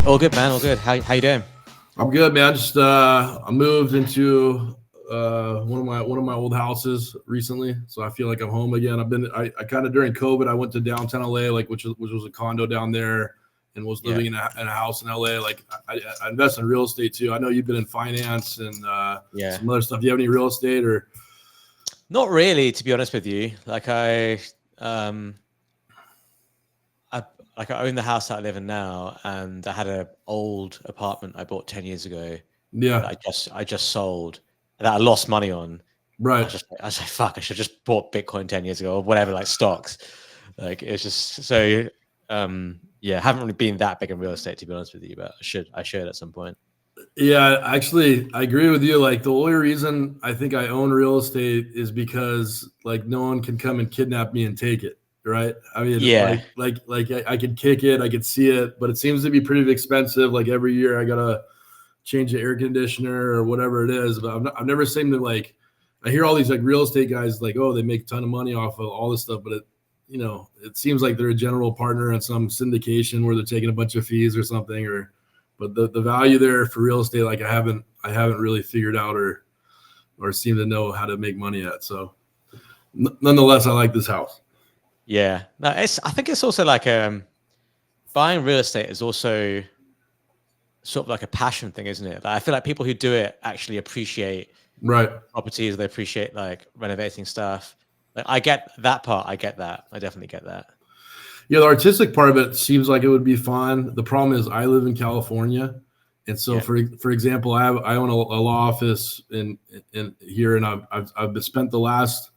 All good, man. All good. How you doing? I'm good, man. Just I moved into one of my old houses recently, so I feel like I'm home again. I kind of during COVID, I went to downtown LA, like which was a condo down there, and was Yeah. living in a house in LA. Like I invest in real estate too. I know you've been in finance and Yeah. some other stuff. Do you have any real estate or? Not really, to be honest with you. I own the house that I live in now, and I had an old apartment I bought 10 years ago Yeah, that I just sold that I lost money on. I right. was like, fuck, I should have just bought Bitcoin 10 years ago or whatever, like stocks. Like it's just so yeah, haven't really been that big in real estate, to be honest with you, but I should at some point. Yeah, actually, I agree with you. Like the only reason I think I own real estate is because like no one can come and kidnap me and take it. Right? I mean, Yeah. like I could kick it, I could see it, but it seems to be pretty expensive. Like every year, I gotta change the air conditioner or whatever it is. But I've never seen to like. I hear all these like real estate guys like, oh, they make a ton of money off of all this stuff, but it seems like they're a general partner in some syndication where they're taking a bunch of fees or something, but the value there for real estate, like I haven't really figured out or seem to know how to make money yet. So nonetheless, I like this house. Yeah. No, I think it's also like buying real estate is also sort of like a passion thing, isn't it? Like, I feel like people who do it actually appreciate Right. properties. They appreciate like renovating stuff. Like I get that part. I get that. I definitely get that. Yeah, the artistic part of it seems like it would be fun. The problem is I live in California, and so Yeah. for example, I own a law office in here, and I've spent the last,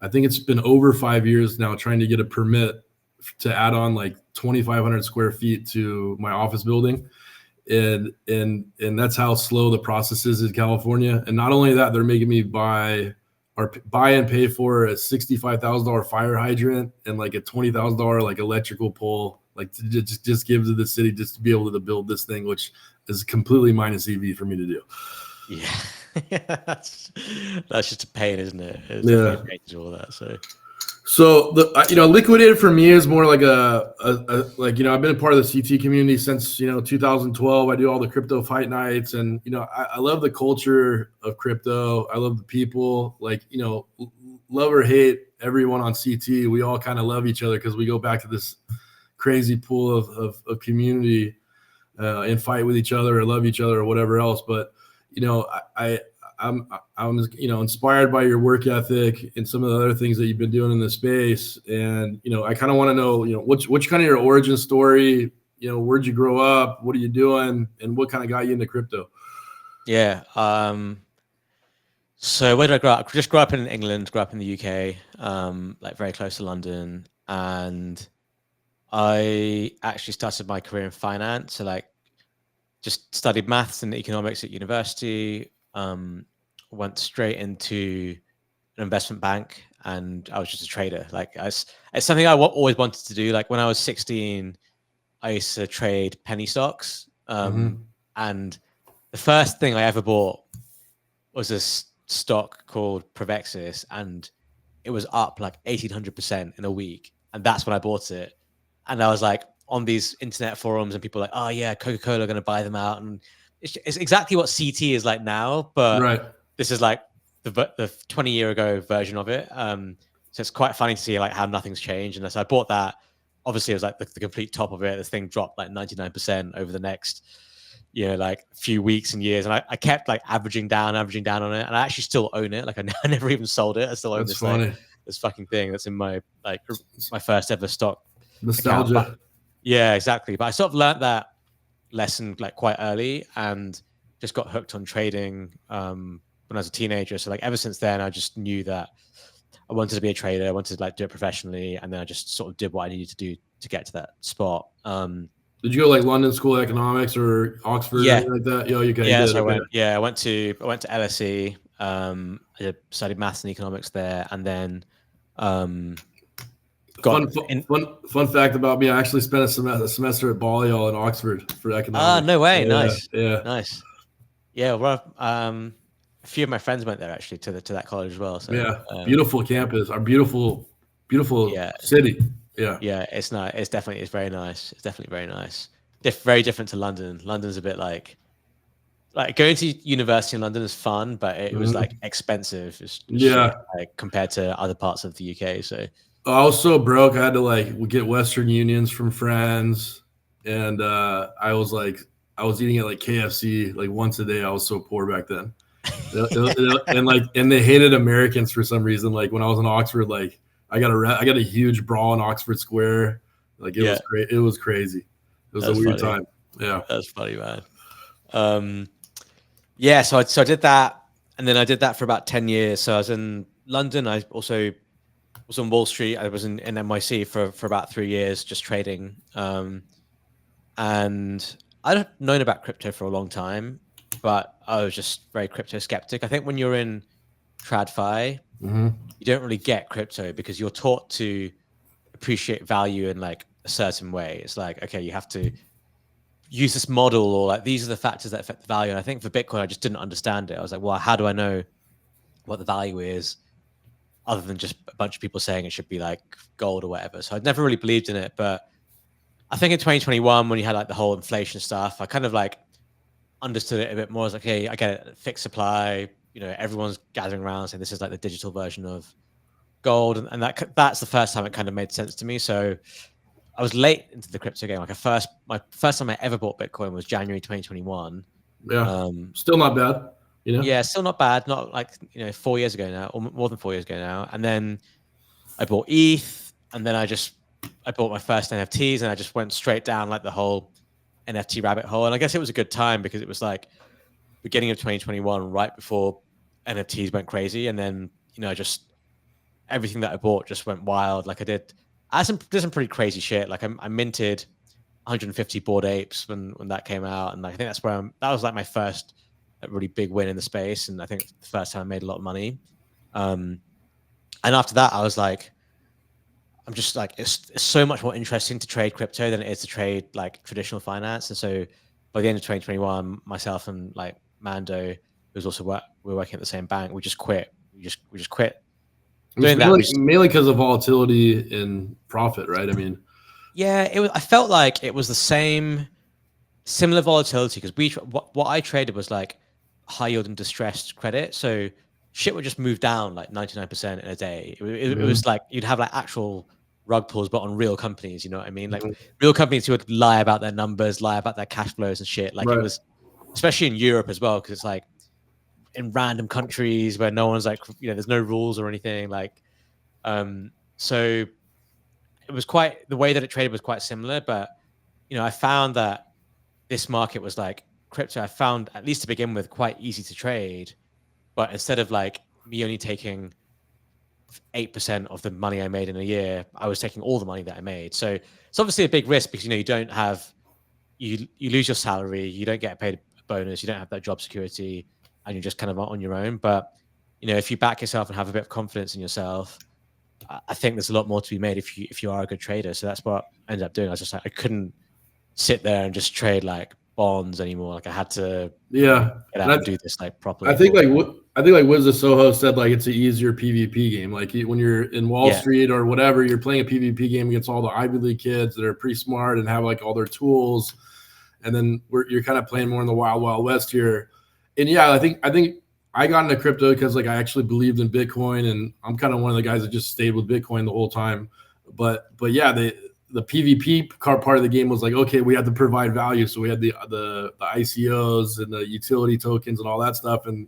I think it's been over 5 years now trying to get a permit to add on like 2,500 square feet to my office building, and that's how slow the process is in California. And not only that, they're making me buy and pay for a $65,000 fire hydrant and like a $20,000 like electrical pole, like to just give to the city just to be able to build this thing, which is completely minus EV for me to do. Yeah. that's just a pain, isn't it? It's Yeah. definitely a pain to do all that. So Liquidated for me is more like like I've been a part of the CT community since 2012. I do all the crypto fight nights, and I love the culture of crypto. I love the people. Like love or hate everyone on CT. We all kind of love each other because we go back to this crazy pool of community and fight with each other or love each other or whatever else. But I'm inspired by your work ethic and some of the other things that you've been doing in the space, and I kind of want to know what's kind of your origin story. Where'd you grow up? What are you doing? And what kind of got you into crypto? Yeah. So where did I grow up? Just grew up in England. Grew up in the UK. Like very close to London, and I actually started my career in finance. So like, just studied maths and economics at university. Went straight into an investment bank, and I was just a trader. Like it's something I always wanted to do. Like when I was 16, I used to trade penny stocks. And the first thing I ever bought was a stock called Provexis, and it was up like 1,800% in a week. And that's when I bought it. And I was like on these internet forums, and people were like, oh yeah, Coca-Cola are going to buy them out. And it's exactly what CT is like now, but Right. This is like the 20-year ago version of it. So it's quite funny to see like how nothing's changed. And so I bought that. Obviously, it was like the complete top of it. This thing dropped like 99% over the next, like few weeks and years. And I kept like averaging down on it. And I actually still own it. Like I never even sold it. I still own this fucking thing that's in my first ever stock Nostalgia. account. But, yeah, exactly. But I sort of learned that lesson like quite early and just got hooked on trading when I was a teenager. So like ever since then, I just knew that I wanted to be a trader. I wanted to like do it professionally, and then I just sort of did what I needed to do to get to that spot. Did you go like London School of Economics or Oxford or anything like that? Yeah, so I went. Yeah, I went to LSE. I studied maths and economics there, and then fun fact about me: I actually spent a semester at Balliol in Oxford for economics. No way! Nice. Yeah. Nice. Yeah, well, a few of my friends went there actually to that college as well. So yeah, beautiful campus, our beautiful city. Yeah, it's nice. It's very nice. It's definitely very nice. very different to London. London's a bit like going to university in London is fun, but it was like expensive as shit, like compared to other parts of the UK. So I was so broke, I had to like get Western Unions from friends, and I was eating at like KFC like once a day. I was so poor back then. And they hated Americans for some reason. Like when I was in Oxford, like I got a huge brawl in Oxford Square. Like it was great. It was crazy. It was a weird time. Yeah, that's funny, man. Yeah, so I did that, and then I did that for about 10 years. So I was in London. I also was on Wall Street. I was in NYC for about 3 years, just trading. And I'd known about crypto for a long time, but I was just very crypto skeptic. I think when you're in TradFi, you don't really get crypto because you're taught to appreciate value in like a certain way. It's like, okay, you have to use this model, or like these are the factors that affect the value. And I think for Bitcoin, I just didn't understand it. I was like, well, how do I know what the value is other than just a bunch of people saying it should be like gold or whatever? So I'd never really believed in it. But I think in 2021, when you had like the whole inflation stuff, I kind of like understood it a bit more. I was like, hey, I get it, fixed supply, you know, everyone's gathering around saying this is like the digital version of gold. And that's the first time it kind of made sense to me. So I was late into the crypto game. Like my first time I ever bought Bitcoin was January 2021. Yeah. Still not bad. You know? Yeah, still not bad. Not like, 4 years ago now, or more than 4 years ago now. And then I bought ETH, and then I bought my first NFTs, and I just went straight down like the whole NFT rabbit hole. And I guess it was a good time because it was like beginning of 2021, right before NFTs went crazy. And then, just everything that I bought just went wild. Like I did some pretty crazy shit. Like I minted 150 Bored Apes when that came out. And I think that's where that was like my first really big win in the space. And I think the first time I made a lot of money. And after that, I was like, I'm just like, it's so much more interesting to trade crypto than it is to trade like traditional finance. And so by the end of 2021, myself and like Mando, who's also we're working at the same bank, we just quit. We just quit doing that. Mainly because of volatility and profit, right? I mean, yeah, I felt like it was the similar volatility because what I traded was like high yield and distressed credit. So shit would just move down like 99% in a day. It was like you'd have like actual rug pulls, but on real companies. You know what I mean? Like real companies who would lie about their numbers, lie about their cash flows and shit. Like it was, especially in Europe as well, because it's like in random countries where no one's like, there's no rules or anything. Like, so it was the way that it traded was quite similar. But I found that this market was like crypto. I found, at least to begin with, quite easy to trade. But instead of like me only taking 8% of the money I made in a year, I was taking all the money that I made. So it's obviously a big risk because you don't have you lose your salary, you don't get paid a bonus, you don't have that job security, and you're just kind of on your own. But if you back yourself and have a bit of confidence in yourself, I think there's a lot more to be made if you are a good trader. So that's what I ended up doing. I was just like, I couldn't sit there and just trade like bonds anymore. Like I had to get out and do this like properly. I think like Wiz of Soho said, like it's an easier PvP game. Like when you're in Wall Street or whatever, you're playing a PvP game against all the Ivy League kids that are pretty smart and have like all their tools. And then you're kind of playing more in the wild, wild west here. And yeah, I think I got into crypto because like I actually believed in Bitcoin, and I'm kind of one of the guys that just stayed with Bitcoin the whole time. But yeah, the PvP part of the game was like, okay, we had to provide value. So we had the ICOs and the utility tokens and all that stuff. And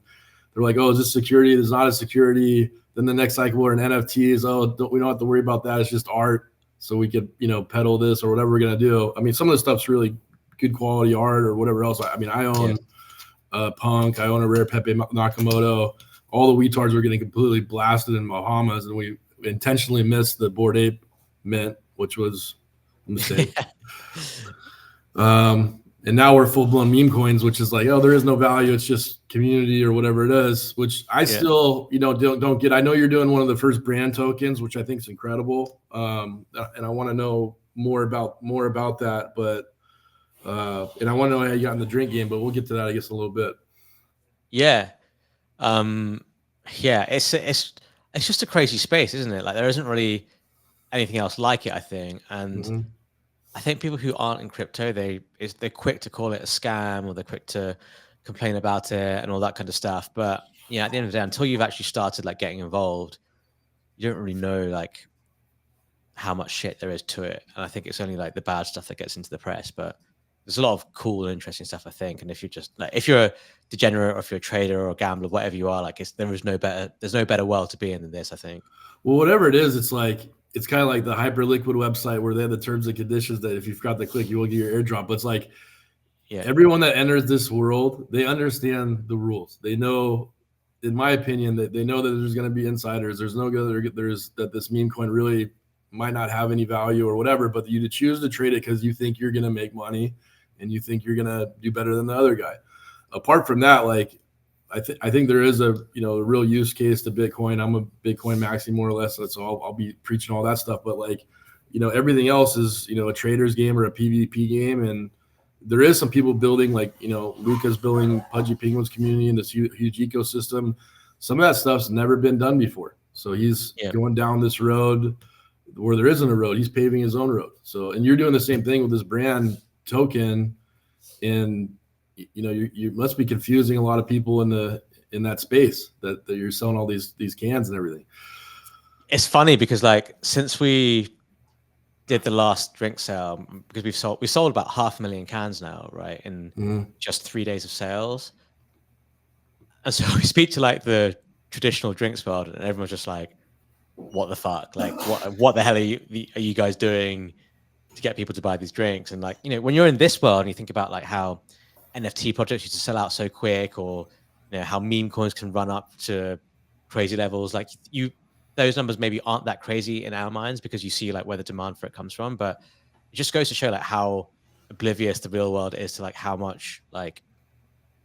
they're like, oh, is this security? There's not a security. Then the next cycle we're in NFTs. Oh, we don't have to worry about that. It's just art. So we could, peddle this or whatever we're going to do. I mean, some of the stuff's really good quality art or whatever else. I mean, I own Punk. I own a rare Pepe Nakamoto. All the wetards were getting completely blasted in Bahamas. And we intentionally missed the Bored Ape mint, which was a mistake. And now we're full-blown meme coins, which is like, oh, there is no value. It's just community or whatever it is, which I still, don't get. I know you're doing one of the first brand tokens, which I think is incredible. And I want to know more about that. But and I want to know how you got in the drink game, but we'll get to that, I guess, in a little bit. Yeah. It's just a crazy space, isn't it? Like there isn't really anything else like it, I think. And I think people who aren't in crypto, they're quick to call it a scam, or they're quick to complain about it and all that kind of stuff. But yeah, at the end of the day, until you've actually started like getting involved, you don't really know like how much shit there is to it. And I think it's only like the bad stuff that gets into the press. But there's a lot of cool and interesting stuff, I think. And if you're just like, if you're a degenerate, or if you're a trader or a gambler, whatever you are, like there's no better world to be in than this, I think. Well, whatever it is, it's like, it's kind of like the Hyperliquid website where they have the terms and conditions that if you forgot to click, you will get your airdrop. But it's like, yeah, everyone that enters this world, they understand the rules. They know, in my opinion, that they know that there's going to be insiders. There's no good. There's that this meme coin really might not have any value or whatever, but you to choose to trade it because you think you're going to make money and you think you're going to do better than the other guy. Apart from that, like, I think there is a real use case to Bitcoin. I'm a Bitcoin maxi more or less, so I'll be preaching all that stuff. But like, everything else is a trader's game or a PvP game, and there is some people building, like Luca's building Pudgy Penguins community in this huge ecosystem. Some of that stuff's never been done before, so he's going down this road where there isn't a road. He's paving his own road. So, and you're doing the same thing with this brand token, and you must be confusing a lot of people in that space that you're selling all these cans and everything. It's funny because like since we did the last drink sale, because we sold about 500,000 cans now, right, in just 3 days of sales. And so we speak to like the traditional drinks world, and everyone's just like, what the fuck, like what the hell are you guys doing to get people to buy these drinks? And like, when you're in this world and you think about like how NFT projects used to sell out so quick, or how meme coins can run up to crazy levels, like those numbers maybe aren't that crazy in our minds because you see like where the demand for it comes from. But it just goes to show like how oblivious the real world is to like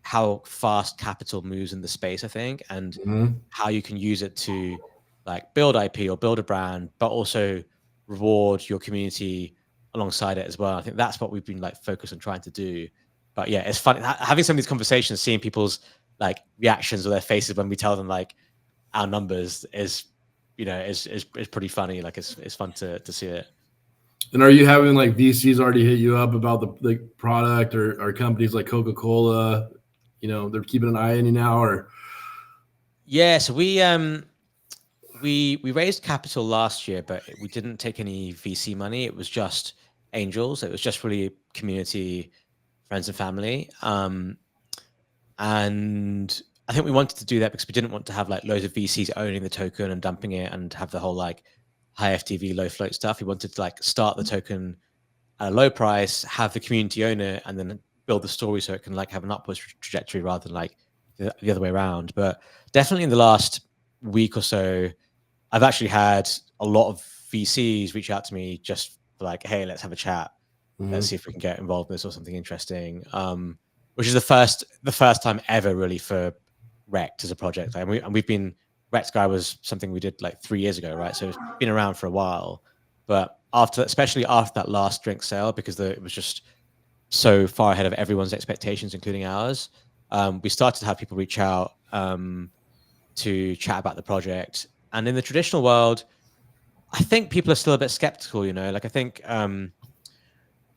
how fast capital moves in the space, I think, and how you can use it to like build IP or build a brand, but also reward your community alongside it as well. I think that's what we've been like focused on trying to do. But yeah, it's funny having some of these conversations, seeing people's like reactions or their faces when we tell them like our numbers is pretty funny. Like it's fun to see it. And are you having like VCs already hit you up about the product, or companies like Coca-Cola, they're keeping an eye on you now? Or yeah, so we raised capital last year, but we didn't take any VC money. It was just angels. It was just really community, friends and family. And I think we wanted to do that because we didn't want to have like loads of VCs owning the token and dumping it and have the whole like high FTV, low float stuff. We wanted to like start the token at a low price, have the community own it, and then build the story so it can like have an upwards trajectory rather than like the other way around. But definitely in the last week or so, I've actually had a lot of VCs reach out to me just for like, hey, let's have a chat. Let's see if we can get involved in this or something interesting. Which is the first time ever really for Rekt as a project. And we've been, Rekt Guy was something we did like 3 years ago, right? So it's been around for a while. But especially after that last drink sale, because it was just so far ahead of everyone's expectations, including ours, we started to have people reach out to chat about the project. And in the traditional world, I think people are still a bit skeptical, like I think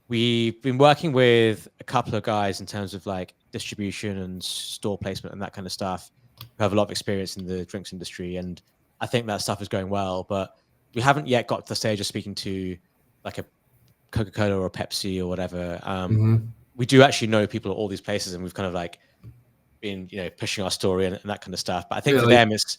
we've been working with a couple of guys in terms of like distribution and store placement and that kind of stuff who have a lot of experience in the drinks industry. And I think that stuff is going well, but we haven't yet got to the stage of speaking to like a Coca-Cola or a Pepsi or whatever. We do actually know people at all these places, and we've kind of like been, pushing our story and that kind of stuff. But I think for them, it's,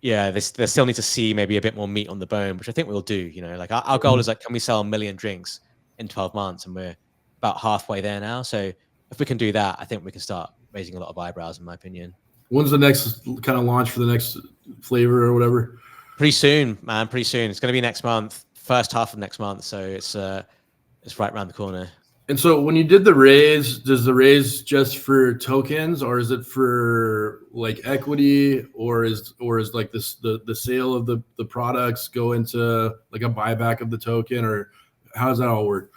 they still need to see maybe a bit more meat on the bone, which I think we'll do. Like our goal is like, can we sell 1 million drinks in 12 months? And we're about halfway there now. So if we can do that, I think we can start raising a lot of eyebrows, in my opinion. When's the next kind of launch for the next flavor or whatever? Pretty soon, man. Pretty soon. It's going to be next month, first half of next month. So it's right around the corner. And so when you did the raise, does the raise just for tokens, or is it for like equity, or is like this the sale of the products go into like a buyback of the token, or how does that all work?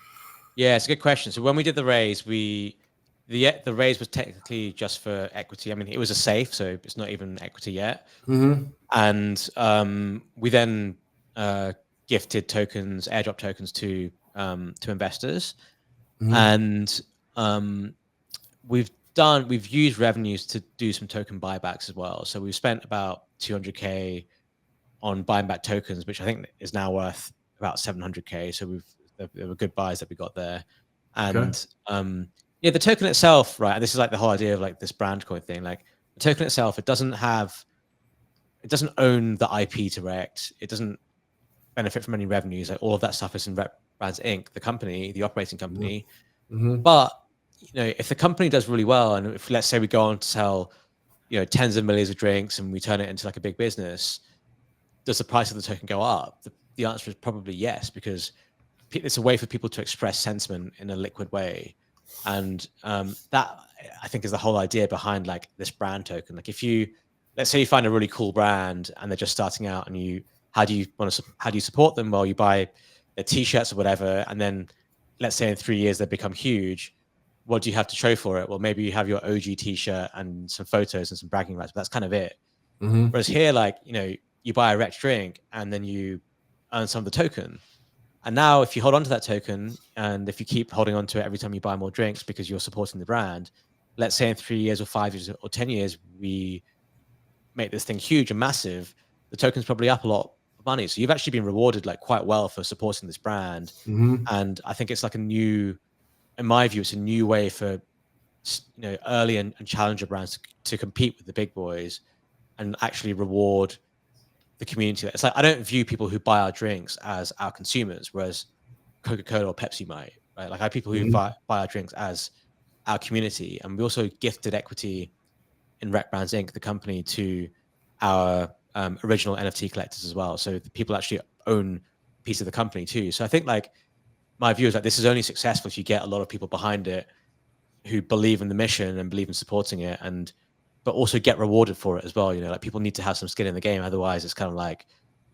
Yeah, it's a good question. So when we did the raise, the raise was technically just for equity. I mean, it was a safe, so it's not even equity yet. And we then gifted tokens, airdrop tokens to to investors, Mhm. and we've used revenues to do some token buybacks as well. So we've spent about 200K on buying back tokens, which I think is now worth about 700K. So there were good buys that we got there, and yeah, the token itself, right? And this is like the whole idea of like this brand coin thing. Like the token itself, it doesn't own the IP to Rekt. It doesn't benefit from any revenues. Like all of that stuff is in Rekt Brands Inc., the company, the operating company. Mm-hmm. But if the company does really well, and if let's say we go on to sell, tens of millions of drinks and we turn it into like a big business, does the price of the token go up? The answer is probably yes, because it's a way for people to express sentiment in a liquid way. And that, I think, is the whole idea behind like this brand token. Like let's say you find a really cool brand and they're just starting out, and how do you support them? Well, you buy their t-shirts or whatever, and then let's say in 3 years they become huge. What do you have to show for it? Well, maybe you have your OG t-shirt and some photos and some bragging rights, but that's kind of it. Mm-hmm. Whereas here, like, you buy a Rekt drink and then you earn some of the token. And now if you hold on to that token, and if you keep holding on to it every time you buy more drinks because you're supporting the brand, let's say in 3 years or 5 years or 10 years, we make this thing huge and massive, the token's probably up a lot of money. So you've actually been rewarded like quite well for supporting this brand. Mm-hmm. And I think it's like in my view, it's a new way for, early and challenger brands to compete with the big boys and actually reward the community. It's like, I don't view people who buy our drinks as our consumers, whereas Coca-Cola or Pepsi might, right? Like I have people who buy our drinks as our community. And we also gifted equity in Rekt Brands Inc., the company, to our original NFT collectors as well. So the people actually own a piece of the company too. So I think like my view is that this is only successful if you get a lot of people behind it who believe in the mission and believe in supporting it, but also get rewarded for it as well. Like people need to have some skin in the game. Otherwise it's kind of like,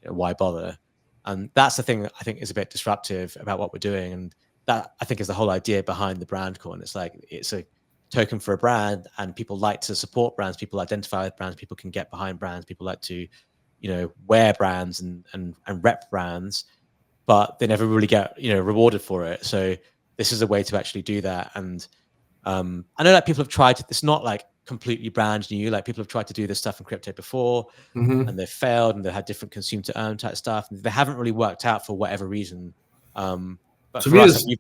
why bother? And that's the thing that I think is a bit disruptive about what we're doing. And that, I think, is the whole idea behind the brand coin. It's like, it's a token for a brand, and people like to support brands. People identify with brands. People can get behind brands. People like to, wear brands and rep brands, but they never really get, rewarded for it. So this is a way to actually do that. And I know that people have tried to, it's not like completely brand new. Like people have tried to do this stuff in crypto before, and they've failed, and they had different consume to earn type stuff. And they haven't really worked out for whatever reason. But To for me, us, to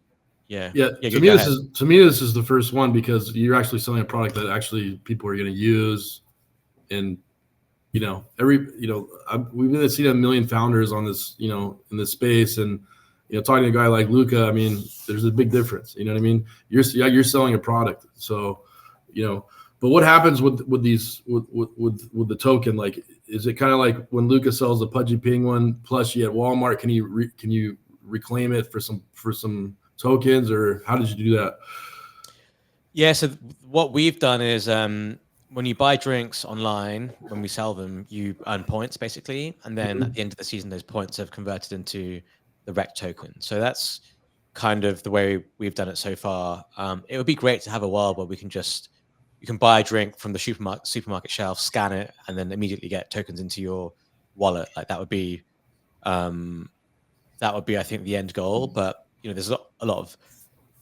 me, this is the first one, because you're actually selling a product that actually people are going to use. And we've been seeing a million founders on this, in this space, and talking to a guy like Luca, I mean, there's a big difference. You know what I mean? You're selling a product, so But what happens with these with the token? Like, is it kind of like when Luca sells the Pudgy Penguin plushie at Walmart? Can you reclaim it for some tokens, or how did you do that? Yeah, so what we've done is when you buy drinks online, when we sell them, you earn points basically, and then at the end of the season, those points have converted into the Rekt token. So that's kind of the way we've done it so far. It would be great to have a world where you can buy a drink from the supermarket shelf, scan it, and then immediately get tokens into your wallet. Like that would be, I think, the end goal. But there's a lot of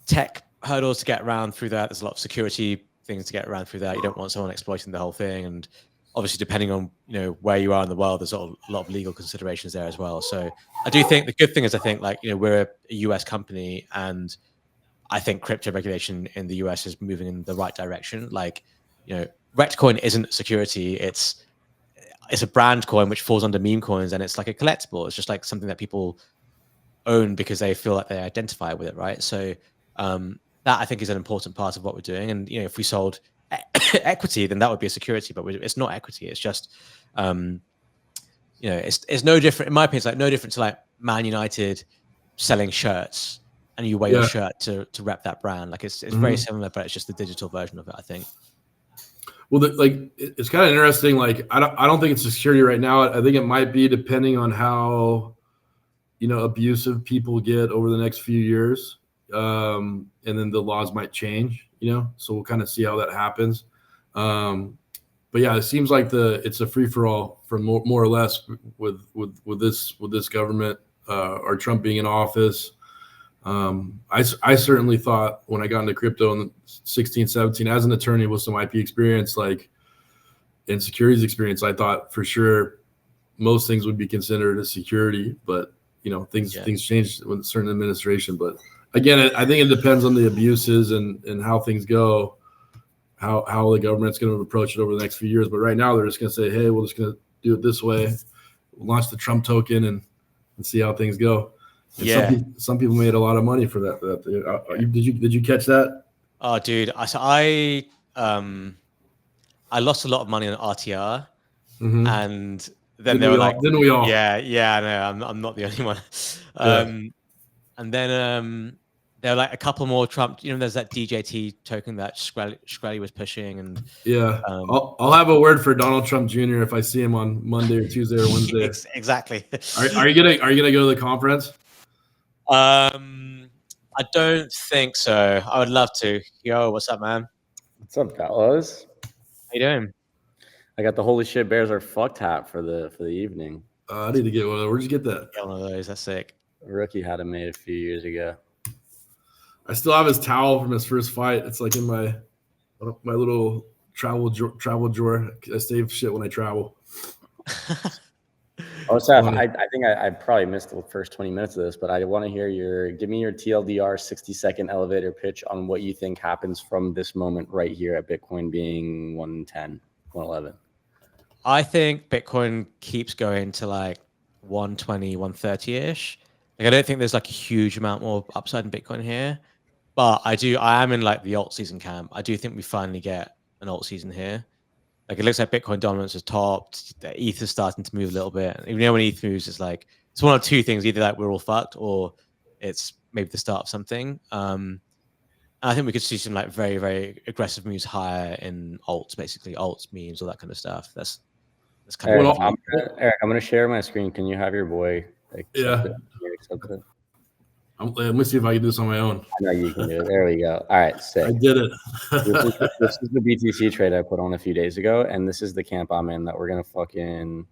tech hurdles to get around through that. There's a lot of security things to get around through that. You don't want someone exploiting the whole thing, and obviously, depending on where you are in the world, there's a lot of legal considerations there as well. So I do think the good thing is, I think, like, we're a US company, and I think crypto regulation in the US is moving in the right direction. Like, Rekt coin isn't security. It's a brand coin which falls under meme coins, and it's like a collectible. It's just like something that people own because they feel like they identify with it, right? So that, I think, is an important part of what we're doing. And if we sold equity, then that would be a security, but it's not equity. It's just it's no different, in my opinion. It's like no different to like Man United selling shirts, and you wear your shirt to rep that brand. Like it's very similar, but it's just the digital version of it, I think. Well, it's kind of interesting. Like, I don't think it's security right now. I think it might be, depending on how abusive people get over the next few years, and then the laws might change. So we'll kind of see how that happens. But yeah, it seems like it's a free for all, for more or less, with this government, or Trump being in office. I certainly thought when I got into crypto in 16, 17, as an attorney with some IP experience, like in securities experience, I thought for sure most things would be considered as security, but things changed with certain administration. But again, I think it depends on the abuses and how things go, how the government's going to approach it over the next few years. But right now they're just going to say, hey, we're just going to do it this way, launch the Trump token and see how things go. And some people made a lot of money for that. Did you catch that? Oh, dude, I lost a lot of money on RTR, and then they were like, "Didn't we all?" Yeah, no, I'm not the only one. And then there were like a couple more Trump. There's that DJT token that Shkreli was pushing, and I'll have a word for Donald Trump Jr. if I see him on Monday or Tuesday or Wednesday. Exactly. Are you gonna go to the conference? I don't think so. I would love to. Yo, what's up, man? What's up, fellas? How you doing? I got the holy shit Bears are fucked hat for the evening. I need to get one. Where'd you get that? Get one of those. That's sick. Rookie had it made a few years ago. I still have his towel from his first fight. It's like in my little travel drawer. I save shit when I travel. OSF, I think I probably missed the first 20 minutes of this, but I want to hear give me your TLDR 60-second elevator pitch on what you think happens from this moment right here at Bitcoin being 110, 111. I think Bitcoin keeps going to like 120, 130-ish. Like, I don't think there's like a huge amount more upside in Bitcoin here, but I am in like the alt season camp. I do think we finally get an alt season here. Like, it looks like Bitcoin dominance has topped. The ETH is starting to move a little bit. Even when ETH moves, it's one of two things: either like we're all fucked, or it's maybe the start of something. I think we could see some like very, very aggressive moves higher in alts, basically alts, memes, all that kind of stuff. That's kind of Erik, I'm gonna share my screen. Can you have your boy? Let me see if I can do this on my own. I know you can do it. There we go. All right, sick. I did it. This is the BTC trade I put on a few days ago, and this is the camp I'm in that we're gonna fucking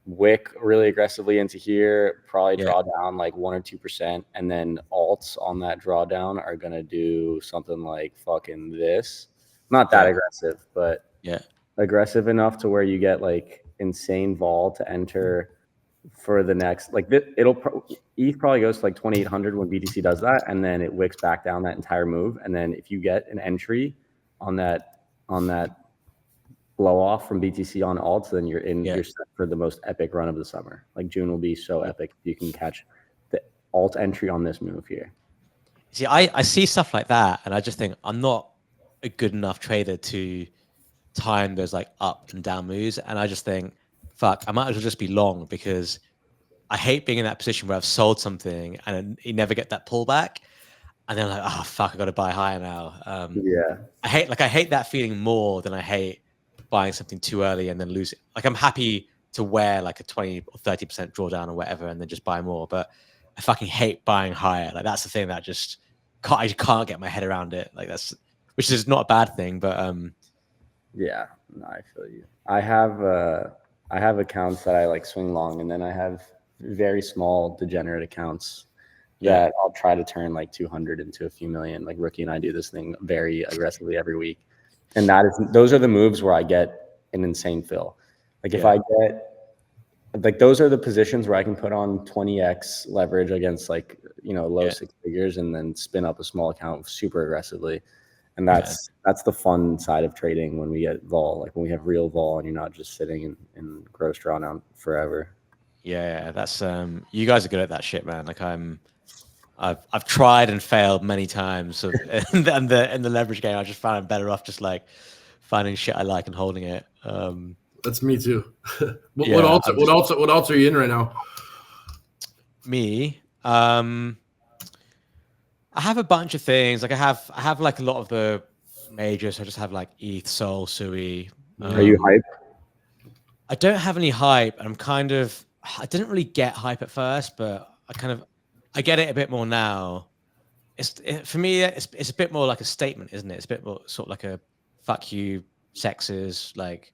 wick really aggressively into here, probably draw down like 1 or 2%, and then alts on that drawdown are gonna do something like fucking this. Not that aggressive, but aggressive enough to where you get like insane vol to enter for the next, like ETH probably goes to like 2,800 when BTC does that, and then it wicks back down that entire move. And then if you get an entry on that blow off from BTC on alts, then you're set for the most epic run of the summer. Like June will be so epic if you can catch the alt entry on this move here. See, I see stuff like that, and I just think I'm not a good enough trader to time those like up and down moves, and I just think, fuck, I might as well just be long, because I hate being in that position where I've sold something and you never get that pullback, and then I'm like, oh fuck, I got to buy higher now. I hate that feeling more than I hate buying something too early and then lose it. Like, I'm happy to wear like a 20 or 30% drawdown or whatever and then just buy more, but I fucking hate buying higher. Like, that's the thing that I can't get my head around it. Like, which is not a bad thing, but yeah, no, I feel you. I have accounts that I like swing long, and then I have very small degenerate accounts that I'll try to turn like 200 into a few million. Like Rookie and I do this thing very aggressively every week. And those are the moves where I get an insane fill. Like if I get, like, those are the positions where I can put on 20x leverage against like, low six figures, and then spin up a small account super aggressively. And that's the fun side of trading, when we get vol, like when we have real vol and you're not just sitting in gross drawdown forever. Yeah, that's you guys are good at that shit, man. Like, I've tried and failed many times. In the leverage game, I just found I'm better off just like finding shit I like and holding it. That's me too. What else are you in right now? Me, I have a bunch of things. Like, I have like a lot of the majors. I just have like ETH, Sol, Sui. Are you hype? I don't have any hype. I didn't really get hype at first, but I get it a bit more now. For me, it's a bit more like a statement, isn't it? It's a bit more sort of like a fuck you, sexes, like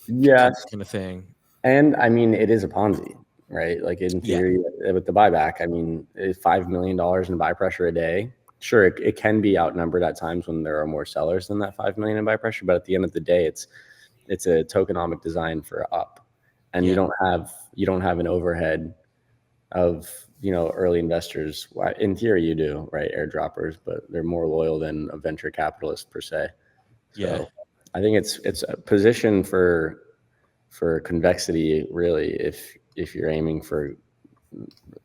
kind of thing. And I mean, it is a Ponzi, right? Like in theory, with the buyback, I mean, $5 million in buy pressure a day. Sure, it can be outnumbered at times when there are more sellers than that 5 million in buy pressure. But at the end of the day, it's a tokenomic design for up, and you don't have an overhead of early investors. In theory, you do, right? Airdroppers, but they're more loyal than a venture capitalist per se. So I think it's a position for convexity, really, if you're aiming for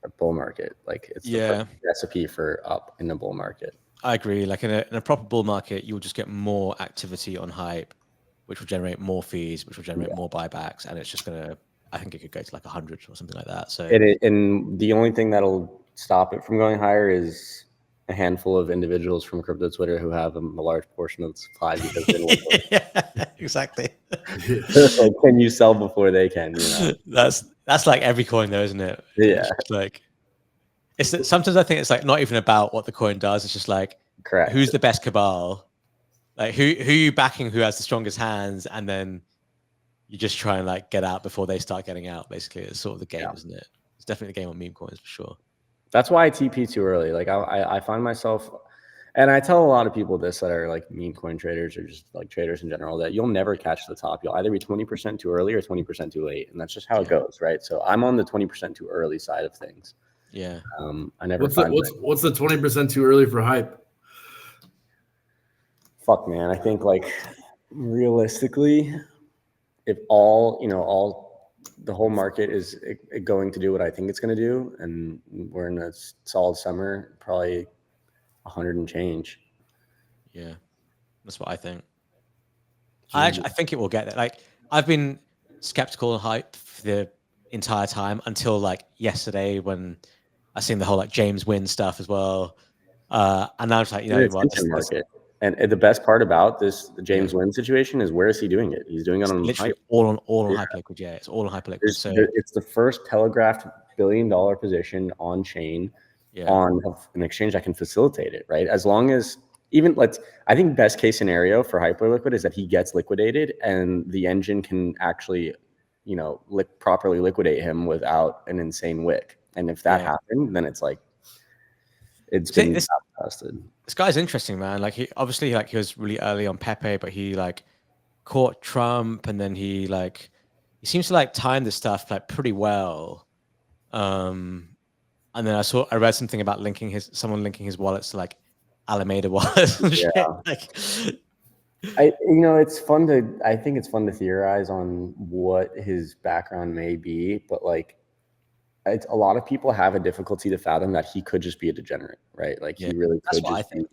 a bull market. Like it's the perfect recipe for up in a bull market. I agree. Like in a proper bull market, you'll just get more activity on hype, which will generate more fees, which will generate more buybacks, and it's just gonna. I think it could go to like 100 or something like that. So and the only thing that'll stop it from going higher is a handful of individuals from crypto Twitter who have a large portion of the supply because they want exactly. Like, can you sell before they can? That's like every coin, though, isn't it? Yeah. It's like sometimes I think it's like not even about what the coin does. It's just like who's the best cabal, like who you backing, who has the strongest hands, and then you just try and like get out before they start getting out. Basically, it's sort of the game, isn't it? It's definitely the game on meme coins for sure. That's why I TP too early. Like I find myself, and I tell a lot of people this that are like meme coin traders or just like traders in general, that you'll never catch the top. You'll either be 20% too early or 20% too late, and that's just how it goes, right? So I'm on the 20% too early side of things. Yeah. I never. What's the 20% too early for hype? Fuck, man. I think like realistically, if all the whole market is going to do what I think it's going to do, and we're in a solid summer, probably 100 and change. Yeah, that's what I think. I think it will get there. Like I've been skeptical and hype for the entire time until like yesterday when I seen the whole like James Wynn stuff as well. And now it's like, market. And the best part about the James Wynn situation is, where is he doing it? He's doing it on literally hype. all on Hyperliquid. Yeah, it's all on Hyperliquid. So it's the first telegraphed $1 billion position on chain on an exchange that can facilitate it, right? As long as I think best case scenario for Hyperliquid is that he gets liquidated and the engine can actually, properly liquidate him without an insane wick. And if that happened, then it's like, it's been tested. This guy's interesting, man. Like he was really early on Pepe, but he like caught Trump, and then he seems to like time this stuff like pretty well. And then I read something about someone linking his wallets to like Alameda wallets and shit. Like, it's fun I think it's fun to theorize on what his background may be, but like, a lot of people have a difficulty to fathom that he could just be a degenerate, right? Like he really could just be.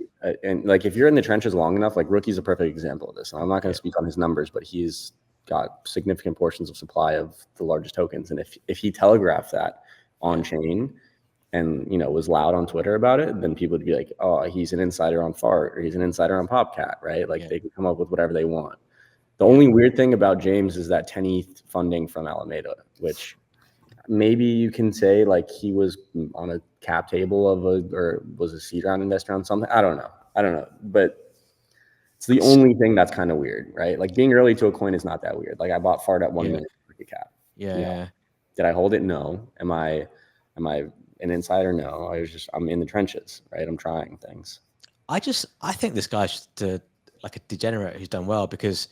And like, if you're in the trenches long enough, like Rookie's a perfect example of this. And I'm not going to speak on his numbers, but he's got significant portions of supply of the largest tokens. And if he telegraphed that on chain and, was loud on Twitter about it, then people would be like, oh, he's an insider on Fart, or he's an insider on PopCat, right? Like they can come up with whatever they want. The only weird thing about James is that 10 ETH funding from Alameda, which maybe you can say like he was on a cap table or was a seed round investor on something. I don't know. But it's the only thing that's kind of weird, right? Like being early to a coin is not that weird. Like I bought Fart at 1 million market cap. Yeah. Did I hold it? No. Am I an insider? No. I'm in the trenches, right? I'm trying things. I think this guy's just like a degenerate who's done well, because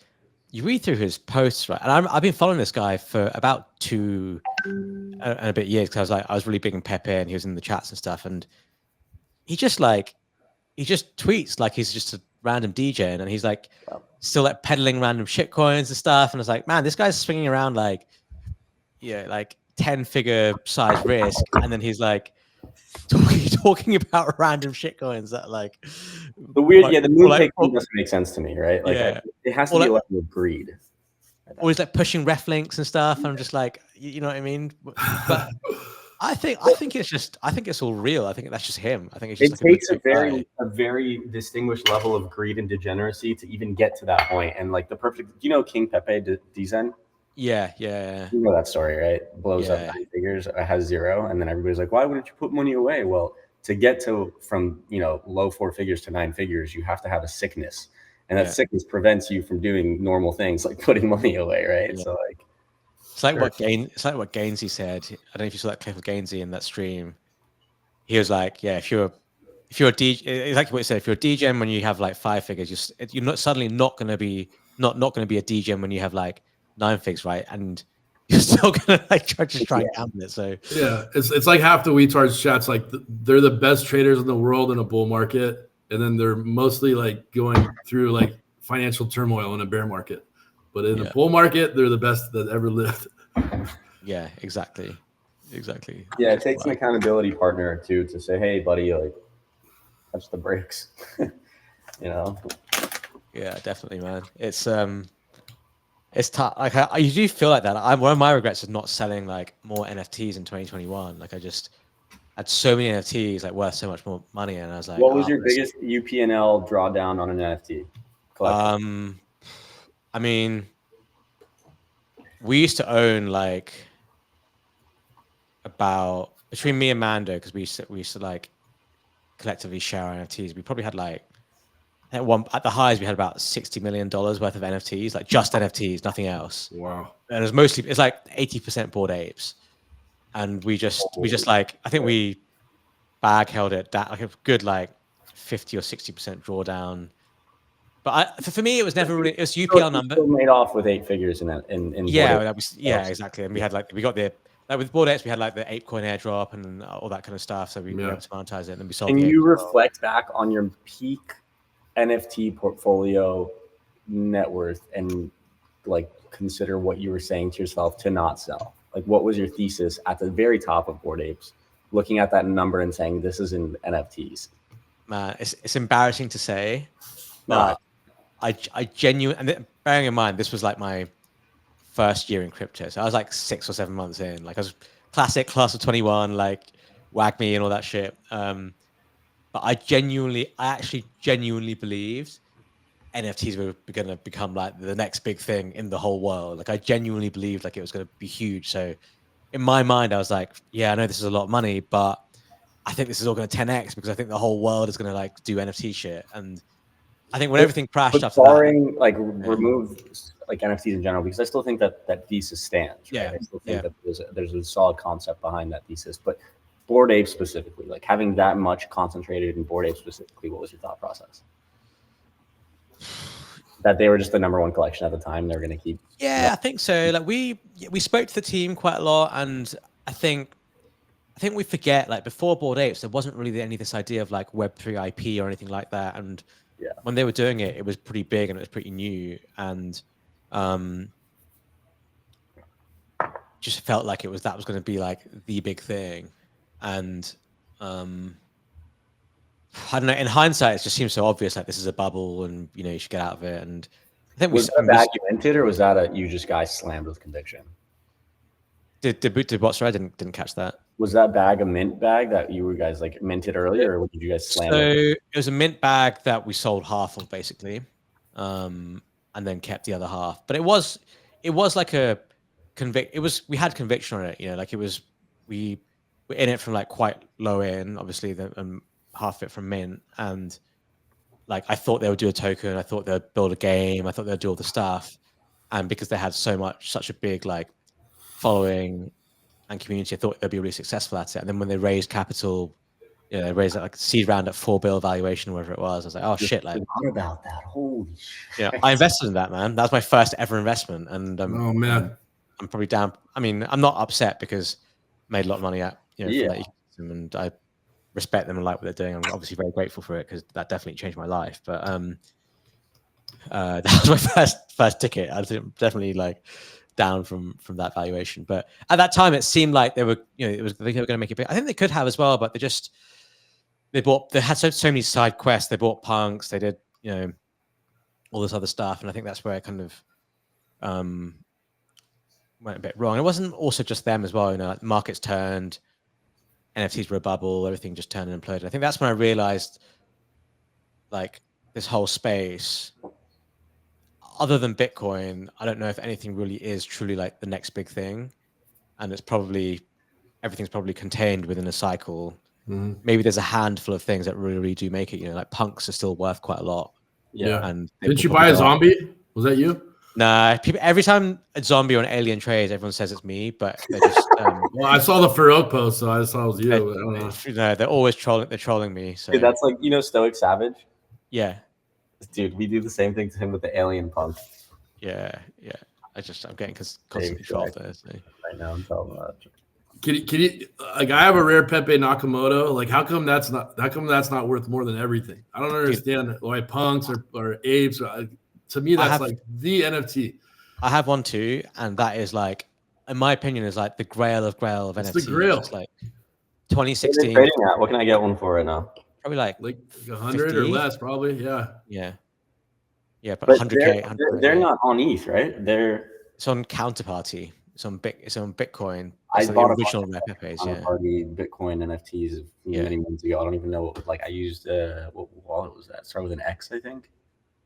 you read through his posts, right? And I've been following this guy for about 2 and a bit years, because I was really big in Pepe and he was in the chats and stuff. And he just tweets like he's just a random DJ, and he's like still like peddling random shit coins and stuff. And it's like, man, this guy's swinging around like 10-figure size risk, and then he's like talking about random shit coins that like the weird, the moon doesn't make sense to me, right? Like it has to be a level of greed. Or he's like pushing ref links and stuff. And I'm just like, you know what I mean? But I think it's all real. I think that's just him. I think it's just it takes a very distinguished level of greed and degeneracy to even get to that point. And like the perfect, King Pepe Dizen? Yeah. You know that story, right? Blows up 9 figures, has 0, and then everybody's like, why wouldn't you put money away? Well, to get from low 4 figures to 9 figures, you have to have a sickness. And that sickness prevents you from doing normal things like putting money away, right? So like, like what Gainsey said. I don't know if you saw that clip of Gainsey in that stream. He was like, yeah, if you're a DJ, exactly what he said. If you're a DJ when you have like 5 figures, you're not suddenly not going to be not going to be a DJ when you have like 9 figures, right? And you're still going to like try and gamble it. So yeah, it's like half the WeTards chats like they're the best traders in the world in a bull market, and then they're mostly like going through like financial turmoil in a bear market. But in a bull market, they're the best that ever lived. Yeah, exactly. Yeah, it takes an accountability partner too to say, "Hey, buddy, like, touch the brakes." You know. Yeah, definitely, man. It's tough. Like I do feel like that. One of my regrets is not selling like more NFTs in 2021. Like I just had so many NFTs like worth so much more money, and I was like, what was your biggest UPNL drawdown on an NFT collection? I mean, we used to own like about between me and Mando, because we used to like collectively share our NFTs. We probably had like at the highs we had about $60 million worth of NFTs, like just NFTs, nothing else. Wow. And it's like 80% Bored Apes, and we just like I think we bag held it that like a good like 50 or 60% drawdown. But for me, it was never really. It was UPL number. Still made off with 8 figures in that. Exactly. And we had we got like with Bored Apes, we had like the Apecoin airdrop and all that kind of stuff. So we were able to monetize it, and then we sold. Can you reflect back on your peak NFT portfolio net worth and like consider what you were saying to yourself to not sell? Like, what was your thesis at the very top of Bored Apes, looking at that number and saying this is in NFTs? Man, it's embarrassing to say, but I genuinely, and bearing in mind this was like my first year in crypto, so I was like 6 or 7 months in. Like I was classic class of 21, like WAGMI and all that shit. But I actually genuinely believed NFTs were going to become like the next big thing in the whole world. Like I genuinely believed like it was going to be huge. So in my mind, I was like, yeah, I know this is a lot of money, but I think this is all going to 10x because I think the whole world is going to like do NFT shit. And I think when everything crashed after that, like remove like NFTs in general, because I still think that thesis stands. Right? I still think that there's a solid concept behind that thesis, but Bored Apes specifically, like having that much concentrated in Bored Apes specifically, what was your thought process? That they were just the #1 collection at the time, they're going to keep. Yeah, I think so. Like we spoke to the team quite a lot, and I think we forget like before Bored Apes, there wasn't really any this idea of like Web3 IP or anything like that, and when they were doing it, it was pretty big and it was pretty new, and just felt like that was going to be like the big thing. And I don't know, in hindsight, it just seems so obvious, like this is a bubble and, you know, you should get out of it. And I think was that bag you minted, or was that you just guys slammed with conviction? Did what? Sorry, I didn't catch that. Was that bag a mint bag that you guys like minted earlier, or did you guys slam it? It was a mint bag that we sold half of basically, and then kept the other half. But it was like a we had conviction on it, you know, like we were in it from like quite low in, obviously, half of it from mint, and like I thought they would do a token, I thought they'd build a game, I thought they'd do all the stuff, and because they had such a big like following and community, I thought they'd be really successful at it. And then when they raised capital, you know, they raised like a seed round at $4 billion valuation, or whatever it was, I was like, oh shit, like about that, holy shit. Yeah, I invested in that, man. That was my first ever investment, and oh man, I'm probably down. I mean, I'm not upset because I made a lot of money at from that ecosystem, and I respect them and like what they're doing. I'm obviously very grateful for it because that definitely changed my life. But that was my first ticket. I was definitely like down from that valuation. But at that time, it seemed like they were, you know, they were going to make it big. I think they could have as well, but they had so many side quests. They bought punks. They did, you know, all this other stuff, and I think that's where it kind of went a bit wrong. It wasn't also just them as well. You know, like markets turned. NFTs were a bubble, everything just turned and imploded. I think that's when I realized like this whole space, other than Bitcoin, I don't know if anything really is truly like the next big thing. And everything's probably contained within a cycle. Mm-hmm. Maybe there's a handful of things that really do make it, you know, like punks are still worth quite a lot. Yeah. And didn't you buy a zombie? Was that you? Nah, people, every time a zombie or an alien trades, everyone says it's me, but they're just Well, I saw the Farouk post, so I just thought it was you. I don't know. no, they're always trolling. They're trolling me. So Dude, that's like, you know, Stoic Savage. yeah, Dude, we do the same thing to him with the alien punk. yeah. I'm getting constantly trolled there. So. I know. I'm telling that. Can you like? I have a rare Pepe Nakamoto. Like, how come that's not worth more than everything? I don't understand why punks or apes. To me, that's like the NFT. I have one too, and that is like, in my opinion, is like the grail of NFTs. It's the grail. It's like 2016. What can I get one for right now? Probably like 100 or less, probably. Yeah. Yeah, but 100K. They're not on ETH, right? It's on Counterparty. It's on Bitcoin. I like bought the original rare Pepes. Counterparty Bitcoin NFTs many months ago. I don't even know. Like, I used what wallet was that? Started with an X, I think.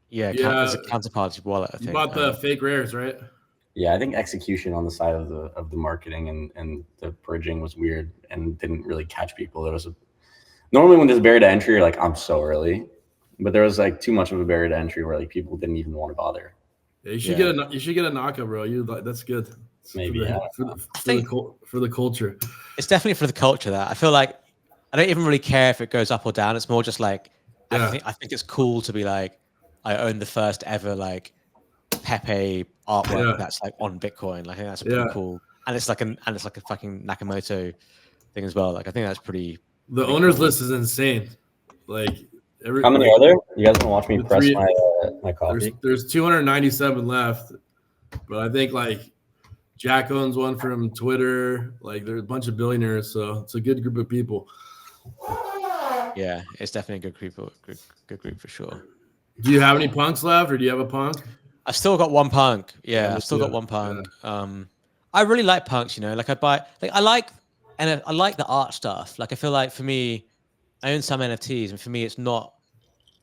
Yeah. It's a Counterparty wallet. I think. You bought the fake rares, right? Yeah, I think execution on the side of the marketing and the bridging was weird and didn't really catch people. Normally when there's a barrier to entry, you're like, I'm so early, but there was like too much of a barrier to entry where like people didn't even want to bother. Yeah, you should get a knockout, bro. That's good. Maybe for the culture. It's definitely for the culture. That I feel like I don't even really care if it goes up or down. It's more just like I think it's cool to be like, I own the first ever like Pepe artwork that's like on Bitcoin. Like, I think that's pretty cool, and it's like a fucking Nakamoto thing as well. Like, I think that's pretty. The owners list is insane. Like, how many are there? You guys want to watch me press my coffee? There's 297 left, but I think like Jack owns one from Twitter. Like, there's a bunch of billionaires, so it's a good group of people. Yeah, it's definitely a good group for sure. Do you have any punks left, or do you have a punk? I've still got one punk. Yeah, I've still got one punk. Yeah. I really like punks. You know, like I like the art stuff. Like, I feel like for me, I own some NFTs, and for me, it's not.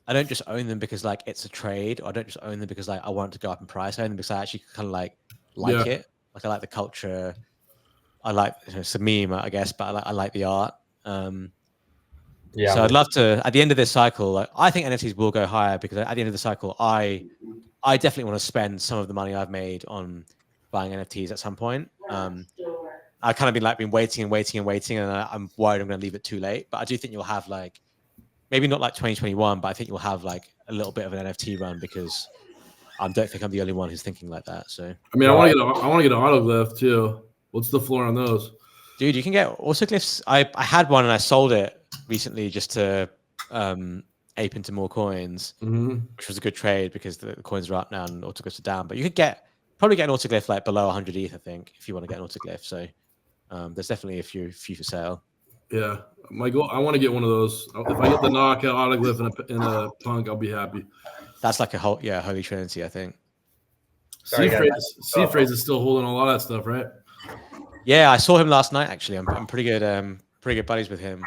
I don't just own them because like it's a trade, or I don't just own them because like I want it to go up in price. I own them because I actually kind of like it. Like, I like the culture. I like, it's a meme, I guess, but I like the art. So I'd love to, at the end of this cycle, like, I think NFTs will go higher because at the end of the cycle, I definitely want to spend some of the money I've made on buying NFTs at some point. I kind of been waiting, and I'm worried I'm going to leave it too late. But I do think you'll have like, maybe not like 2021, but I think you'll have like a little bit of an NFT run because I don't think I'm the only one who's thinking like that. So I mean, I want to get an autoglyph too. What's the floor on those? Dude, you can get autoglyphs. I had one and I sold it recently just to ape into more coins, which was a good trade because the coins are up now and autoglyphs are down. But you could probably get an autoglyph like below 100 ETH, I think, if you want to get an autoglyph. So there's definitely a few for sale. Yeah, my goal. I want to get one of those. If I get the knockout autoglyph in a punk, I'll be happy. That's like a holy trinity, I think. C-Phrase is still holding a lot of that stuff, right? Yeah, I saw him last night. Actually, I'm pretty good buddies with him.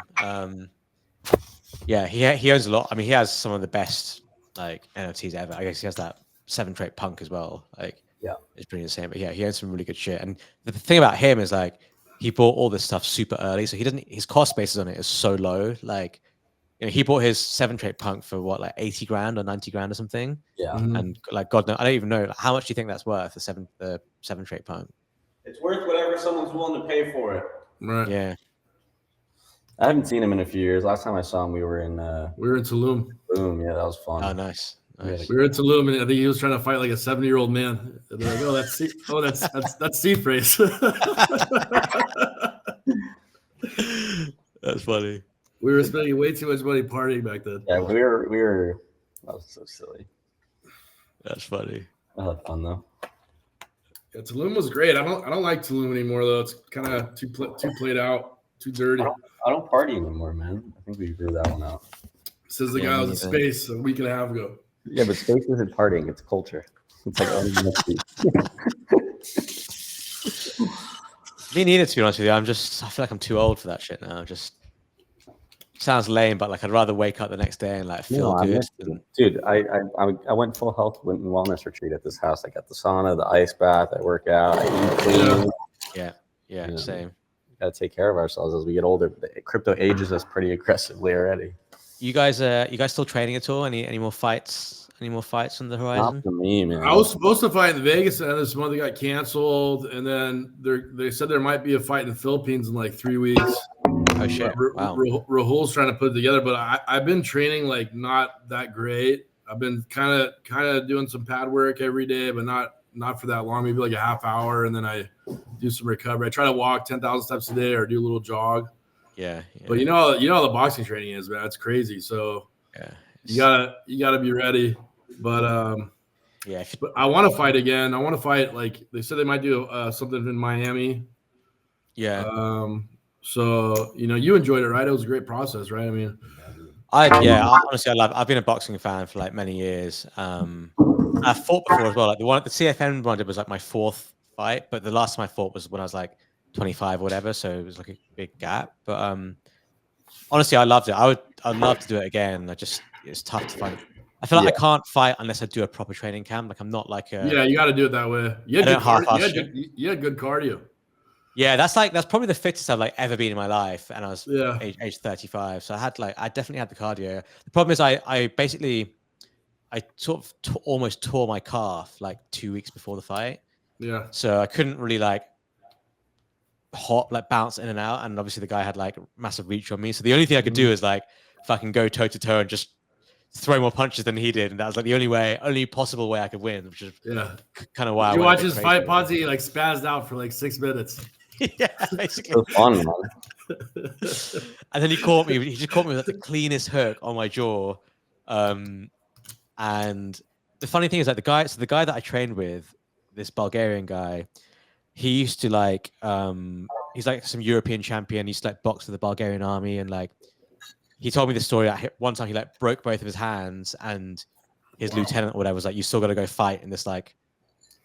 Yeah, he owns a lot. I mean, he has some of the best like NFTs ever. I guess he has that 7-trait punk as well. Like, yeah, it's pretty insane. But yeah, he owns some really good shit. And the thing about him is like he bought all this stuff super early, so his cost basis on it is so low. Like, you know, he bought his 7-trait punk for what, like 80 grand or 90 grand or something. Yeah, and like God knows, I don't even know how much do you think that's worth, the 7-trait punk. It's worth whatever someone's willing to pay for it. Right. Yeah. I haven't seen him in a few years. Last time I saw him, we were in Tulum. Tulum, yeah, that was fun. Oh, nice. We were in Tulum, and I think he was trying to fight like a 70-year-old man. And they're like, that's C-Phrase. That's funny. We were spending way too much money partying back then. Yeah, we were. That was so silly. That's funny. I had fun though. Yeah, Tulum was great. I don't like Tulum anymore though. It's kind of too played out, too dirty. I don't party anymore, man. I think we figured that one out. Says the guy was in space a week and a half ago. Yeah, but space isn't partying; it's culture. It's like me neither, to be honest with you. I feel like I'm too old for that shit now. Just sounds lame, but like I'd rather wake up the next day and like feel good. Dude, I went full health and wellness retreat at this house. I got the sauna, the ice bath, I work out, I eat clean. Yeah, same. Gotta take care of ourselves as we get older. Crypto ages us pretty aggressively already. You guys still training at all? Any more fights Any more fights on the Not horizon? for me, man. I was supposed to fight in Vegas, and this month got canceled. And then they said there might be a fight in the Philippines in like 3 weeks. Oh shit! Wow. Rahul's trying to put it together, but I've been training like not that great. I've been kind of doing some pad work every day, but not for that long. Maybe like a half hour, and then I do some recovery. I try to walk 10,000 steps a day or do a little jog. Yeah. But you know how the boxing training is, man. It's crazy. So you gotta be ready. But but I want to fight again. I want to fight. Like they said, they might do something in Miami. Yeah. So you enjoyed it, right? It was a great process, right? I mean, honestly, I've been a boxing fan for like many years. I fought before as well. Like the CFN one I did was like my 4th fight, but the last time I fought was when I was like 25 or whatever, so it was like a big gap. But honestly, I loved it. I'd love to do it again. It's tough to find. I feel like I can't fight unless I do a proper training camp. Like I'm not like you got to do it that way. You had good cardio. Yeah, that's probably the fittest I've like ever been in my life, and I was age 35. So I definitely had the cardio. The problem is I sort of almost tore my calf like 2 weeks before the fight. Yeah. So I couldn't really like bounce in and out, and obviously the guy had like massive reach on me. So the only thing I could do is like fucking go toe to toe and just throw more punches than he did, and that was like the only possible way I could win, which is kind of why. You watch his fight, Ponzi like spazzed out for like 6 minutes. Yeah, basically. It was fun, man. And then he caught me. He just caught me with the cleanest hook on my jaw. And the funny thing is, like the guy that I trained with, this Bulgarian guy, he used to like he's like some European champion. He used to like box with the Bulgarian army, and like he told me the story. One time he like broke both of his hands, and his lieutenant or whatever was like, "You still got to go fight in this like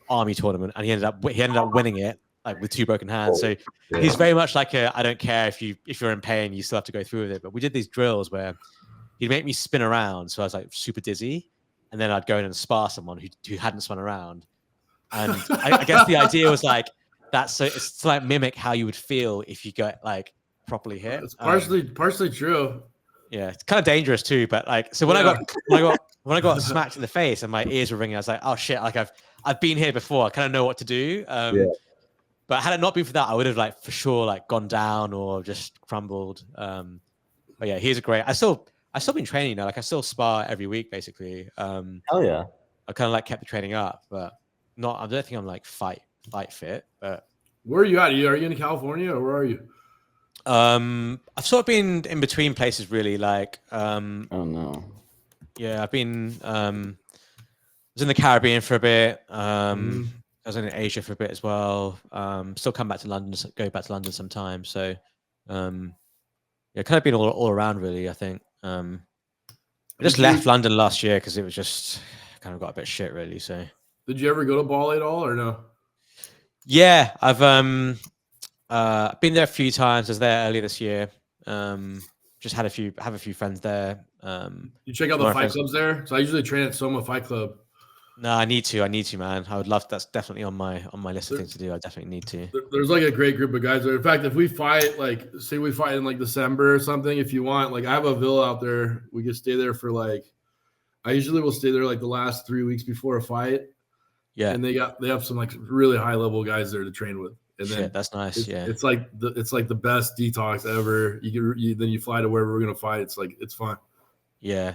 army tournament," and he ended up winning it. Like with 2 broken hands. So he's very much like I don't care if you're in pain, you still have to go through with it. But we did these drills where he'd make me spin around, so I was like super dizzy, and then I'd go in and spar someone who hadn't spun around. And I guess the idea was like it's to like mimic how you would feel if you got like properly hit. It's partially true. Yeah, it's kind of dangerous too. But like, so when I got smacked in the face and my ears were ringing, I was like, oh shit! Like I've been here before. I kind of know what to do. But had it not been for that, I would have like for sure like gone down or just crumbled. But yeah, he's a great. I still been training now. Like I still spar every week basically. Hell yeah. I kind of like kept the training up, but not. I don't think I'm like fight fit. But where are you at? Are you in California or where are you? I've sort of been in between places really. Like oh no. Yeah, I've been. I was in the Caribbean for a bit. I was in Asia for a bit as well. Still go back to London sometimes. So, kind of been all around really. I think. I just left London last year because it was just kind of got a bit shit really. So. Did you ever go to Bali at all or no? Yeah, I've been there a few times. I was there earlier this year. Just have a few friends there. You check out the fight clubs there. So I usually train at Soma Fight Club. No, I need to, man. I would love. That's definitely on my list of things to do. I definitely need to. There's like a great group of guys there. In fact, if we fight, like, say we fight in like December or something, if you want, like, I have a villa out there. We can stay there for like, I usually will stay there like the last 3 weeks before a fight. Yeah, and they have some like really high level guys there to train with. And then that's nice. It's like the best detox ever. Then you fly to wherever we're gonna fight. It's like it's fun. Yeah.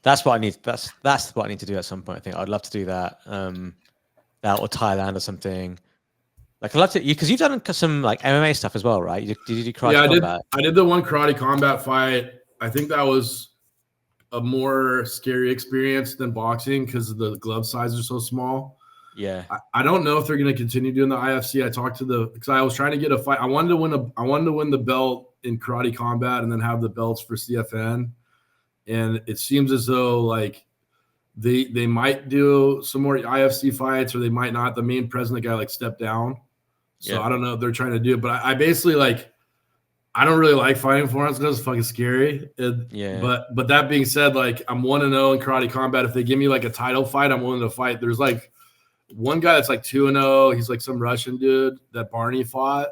That's what I need. That's what I need to do at some point. I think I'd love to do that. That or Thailand or something. Like I'd love to, because you've done some like MMA stuff as well, right? Did you do karate combat? I did the one karate combat fight. I think that was a more scary experience than boxing because the glove sizes are so small. Yeah. I don't know if they're going to continue doing the IFC. I talked to because I was trying to get a fight. I wanted to win the belt in karate combat and then have the belts for CFN. And it seems as though like they might do some more IFC fights or they might not. The main president guy like stepped down. So I don't know if they're trying to do it. But I basically like I don't really like fighting foreigners because it's fucking scary. But that being said, like I'm 1-0 in karate combat. If they give me like a title fight, I'm willing to fight. There's like one guy that's like 2-0. He's like some Russian dude that Barney fought.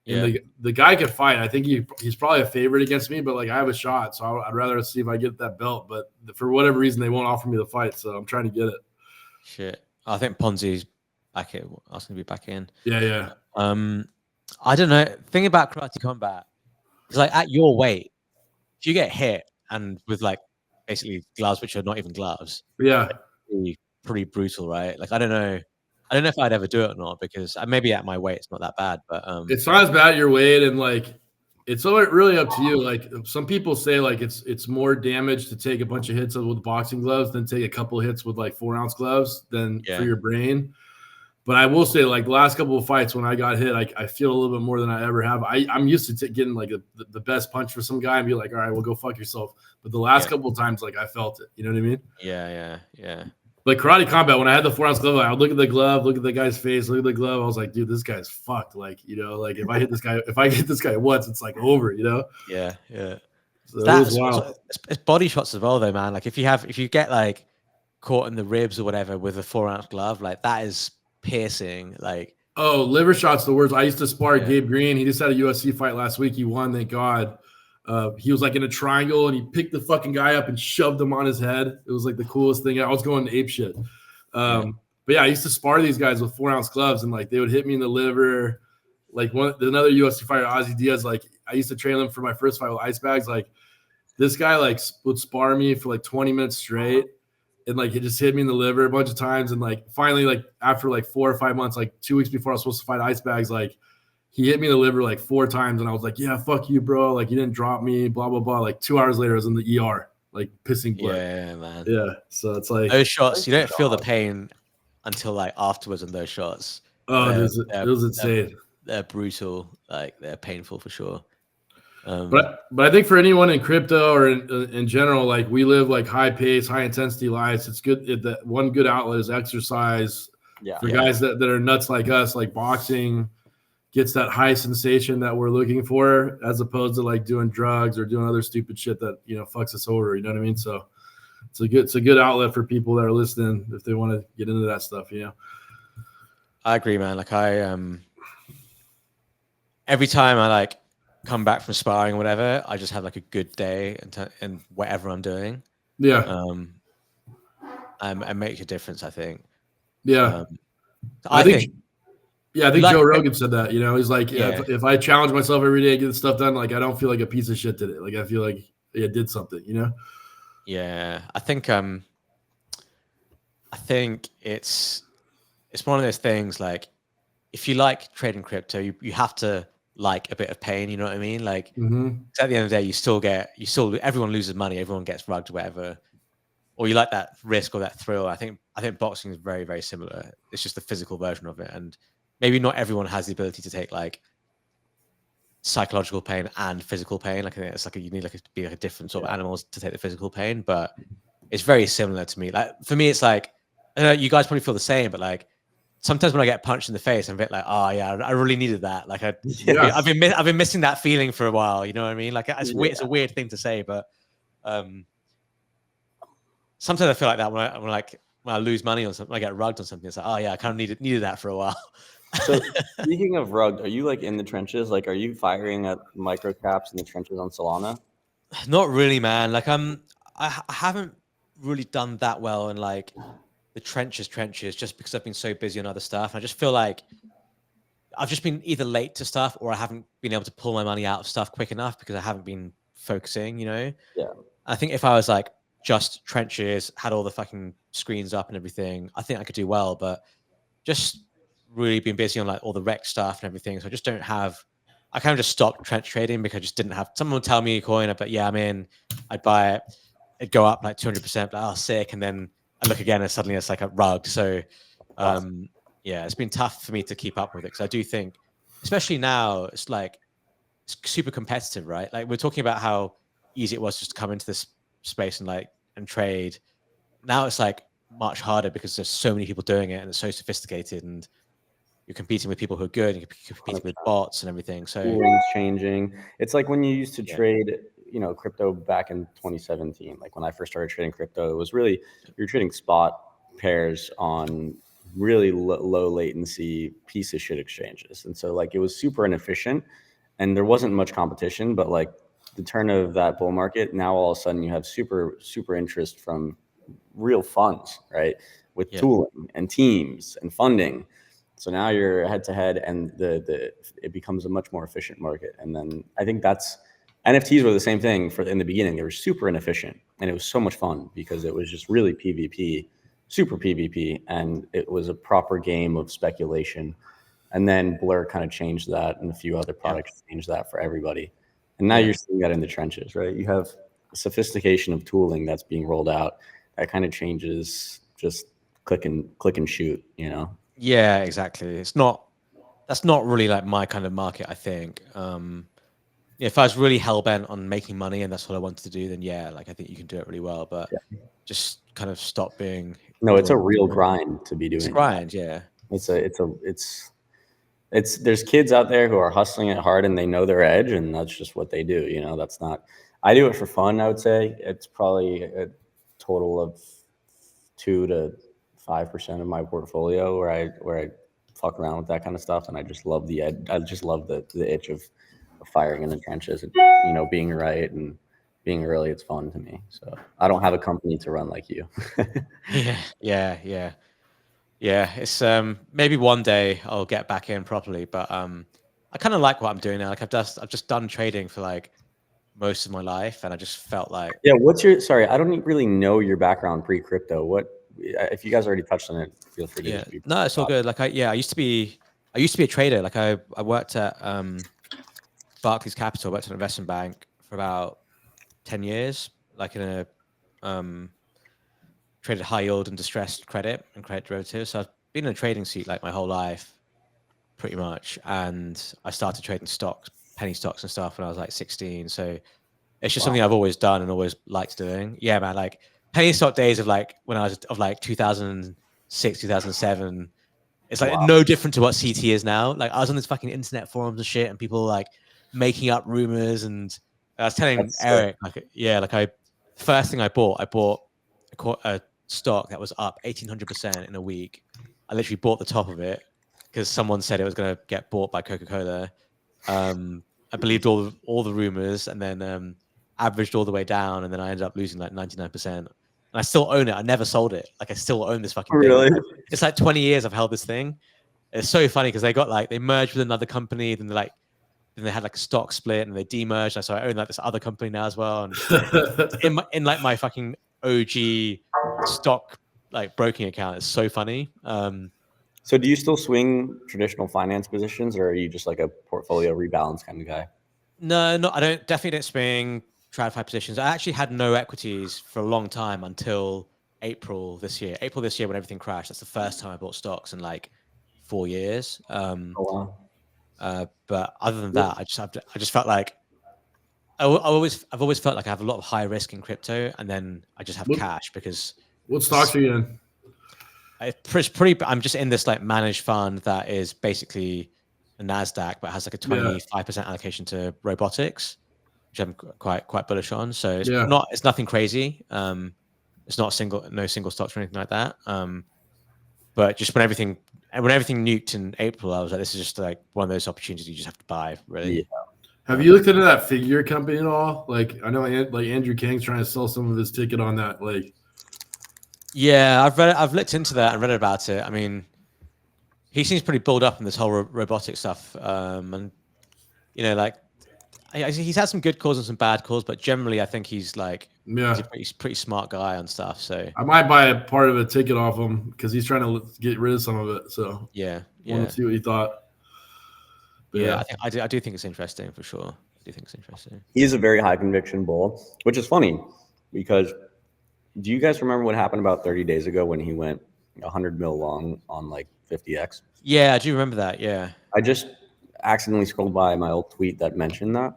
And the guy could fight. I think he's probably a favorite against me, but like I have a shot, so I'd rather see if I get that belt. But for whatever reason, they won't offer me the fight, so I'm trying to get it. Shit, I think Ponzi's back in. I was going to be back in. Yeah. I don't know. Thing about karate combat is like at your weight, if you get hit and with like basically gloves which are not even gloves, yeah, pretty brutal, right? Like I don't know if I'd ever do it or not because maybe at my weight it's not that bad, but it's not as bad at your weight, and like it's really up to you. Like some people say, like it's more damage to take a bunch of hits with boxing gloves than take a couple hits with like 4-ounce gloves than for your brain. But I will say, like the last couple of fights when I got hit, I feel a little bit more than I ever have. I'm used to getting like the best punch for some guy and be like, all right, well, go fuck yourself. But the last couple of times, like I felt it. You know what I mean? Yeah. Like karate combat, when I had the 4-ounce glove, I would look at the glove, look at the guy's face, look at the glove. I was like, dude, this guy's fucked. Like, you know, like if I hit this guy once, it's like over. You know? Yeah. So it was wild. It's body shots as well, though, man. Like if you get like caught in the ribs or whatever with a 4-ounce glove, like that is piercing. Like liver shots, the worst. I used to spar Gabe Green. He just had a UFC fight last week. He won, thank God. He was like in a triangle and he picked the fucking guy up and shoved him on his head. It was like the coolest thing. I was going ape shit. But yeah, I used to spar these guys with 4-ounce gloves and like they would hit me in the liver. Like another UFC fighter, Ozzy Diaz, like I used to train him for my first fight with ice bags. Like this guy like would spar me for like 20 minutes straight. And like it just hit me in the liver a bunch of times. And like finally, like after like 4 or 5 months, like 2 weeks before I was supposed to fight ice bags, like he hit me in the liver like 4 times. And I was like, yeah, fuck you, bro. Like you didn't drop me, blah, blah, blah. Like 2 hours later, I was in the ER, like pissing blood. Yeah, man. Yeah. So it's like those shots, you don't feel the pain until like afterwards in those shots. Oh, it was insane. They're brutal. Like they're painful for sure. But I think for anyone in crypto or in general, like we live like high pace, high intensity lives. It's good that one good outlet is exercise. For guys that are nuts like us, like boxing gets that high sensation that we're looking for, as opposed to like doing drugs or doing other stupid shit that fucks us over. You know what I mean? So it's a good outlet for people that are listening if they want to get into that stuff. I agree, man. Like every time I like come back from sparring or whatever, I just have like a good day and whatever I'm doing. Yeah. I make a difference, I think. Yeah. I think Joe Rogan said that, he's like, if I challenge myself every day to get stuff done, like I don't feel like a piece of shit today. Like I feel like I did something, Yeah. I think it's one of those things, like if you like trading crypto, you have to like a bit of pain, you know what I mean? Like at the end of the day, everyone loses money, everyone gets rugged or whatever, or you like that risk or that thrill. I think boxing is very, very similar. It's just the physical version of it, and maybe not everyone has the ability to take like psychological pain and physical pain. Like I think it's like you need to be like a different sort of animals to take the physical pain, but it's very similar to me. Like for me, it's like I know you guys probably feel the same, but like sometimes when I get punched in the face, I'm a bit like, oh yeah, I really needed that. Like I've been missing that feeling for a while. You know what I mean? Like it's a weird thing to say, but sometimes I feel like that when I lose money on something, when I get rugged on something. It's like, oh yeah, I kind of needed that for a while. So speaking of rugged, are you like in the trenches? Like, are you firing at micro caps in the trenches on Solana? Not really, man. Like I haven't really done that well in like the trenches just because I've been so busy on other stuff. I just feel like I've just been either late to stuff or I haven't been able to pull my money out of stuff quick enough because I haven't been focusing, Yeah. I think if I was like just trenches, had all the fucking screens up and everything, I think I could do well, but just really been busy on like all the Rekt stuff and everything. So I just don't have, I kind of just stopped trench trading because I just didn't have, someone would tell me a coin, but yeah, I'm in, I'd buy it, it'd go up like 200%, like, oh, sick. And then I look again and suddenly it's like a rug. So yeah, it's been tough for me to keep up with it because I do think, especially now, it's like it's super competitive, right? Like we're talking about how easy it was just to come into this space and trade. Now it's like much harder because there's so many people doing it and it's so sophisticated and you're competing with people who are good and you're competing with bots and everything. So it's changing. It's like when you used to trade, crypto back in 2017. Like when I first started trading crypto, it was really you're trading spot pairs on really low latency piece of shit exchanges. And so like it was super inefficient and there wasn't much competition, but like the turn of that bull market, now all of a sudden you have super interest from real funds, right? With tooling and teams and funding. So now you're head to head and it becomes a much more efficient market. And then I think NFTs were the same thing in the beginning. They were super inefficient and it was so much fun because it was just really PvP, super PvP. And it was a proper game of speculation. And then Blur kind of changed that and a few other products changed that for everybody. And now you're seeing that in the trenches, right? You have a sophistication of tooling that's being rolled out that kind of changes just click and shoot, you know? Yeah, exactly. That's not really like my kind of market, I think. If I was really hell bent on making money and that's what I wanted to do, then like I think you can do it really well, but just kind of stop being. No, it's a real grind to be doing. It's a grind, yeah. There's kids out there who are hustling it hard and they know their edge and that's just what they do. You know, I do it for fun. I would say it's probably a total of 2 to 5% of my portfolio where I fuck around with that kind of stuff. And I just love the edge. I just love the itch of firing in the trenches and, you know, being right and being early. It's fun to me. So I don't have a company to run like you. Yeah. It's maybe one day I'll get back in properly, but I kind of like what I'm doing now. Like I've just done trading for like most of my life, and I just felt like sorry, I don't really know your background pre-crypto. If you guys already touched on it, feel free to no, it's all good. Like I used to be a trader. Like I worked at Barclays Capital, worked at an investment bank for about 10 years, like in a traded high yield and distressed credit and credit derivatives. So I've been in a trading seat like my whole life, pretty much. And I started trading stocks, penny stocks and stuff when I was like 16. So it's just something I've always done and always liked doing. Yeah, man. Like penny stock days of like when I was of like 2006, 2007. It's like no different to what CT is now. Like I was on this fucking internet forums and shit, and people like making up rumors. And I was telling Erik, first thing I bought a stock that was up 1800% in a week. I literally bought the top of it because someone said it was going to get bought by Coca-Cola. I believed all the rumors, and then averaged all the way down, and then I ended up losing like 99%. And I still own it. I never sold it. Like I still own this fucking thing. Really? It's like 20 years I've held this thing. It's so funny because they merged with another company, then they had like a stock split and they demerged. So I own like this other company now as well. And in like my fucking OG stock like broking account, it's so funny. So do you still swing traditional finance positions, or are you just like a portfolio rebalance kind of guy? No, I definitely don't swing TradFi positions. I actually had no equities for a long time until April this year. When everything crashed, that's the first time I bought stocks in like 4 years. Oh, wow. But other than that, I just felt like I've always felt like I have a lot of high risk in crypto, and then I just have cash because. What stocks are you in? I'm just in this like managed fund that is basically a NASDAQ, but has like a 25% allocation to robotics, which I'm quite bullish on. So it's nothing crazy. It's not no single stocks or anything like that. But just when everything nuked in April, I was like, this is just like one of those opportunities you just have to buy, really. Yeah. Have you looked into that figure company at all? Like I know like Andrew King's trying to sell some of his ticket on that. Like, yeah, I've looked into that and read about it. I mean, he seems pretty bulled up in this whole robotic stuff, and you know, like he's had some good calls and some bad calls, but generally, I think he's a pretty smart guy on stuff. So I might buy a part of a ticket off him because he's trying to get rid of some of it. So yeah. Want to see what he thought. But I do think it's interesting for sure. I do think it's interesting. He's a very high conviction bull, which is funny because do you guys remember what happened about 30 days ago when he went 100 mil long on like 50x? Yeah, I do remember that. Yeah. I just accidentally scrolled by my old tweet that mentioned that.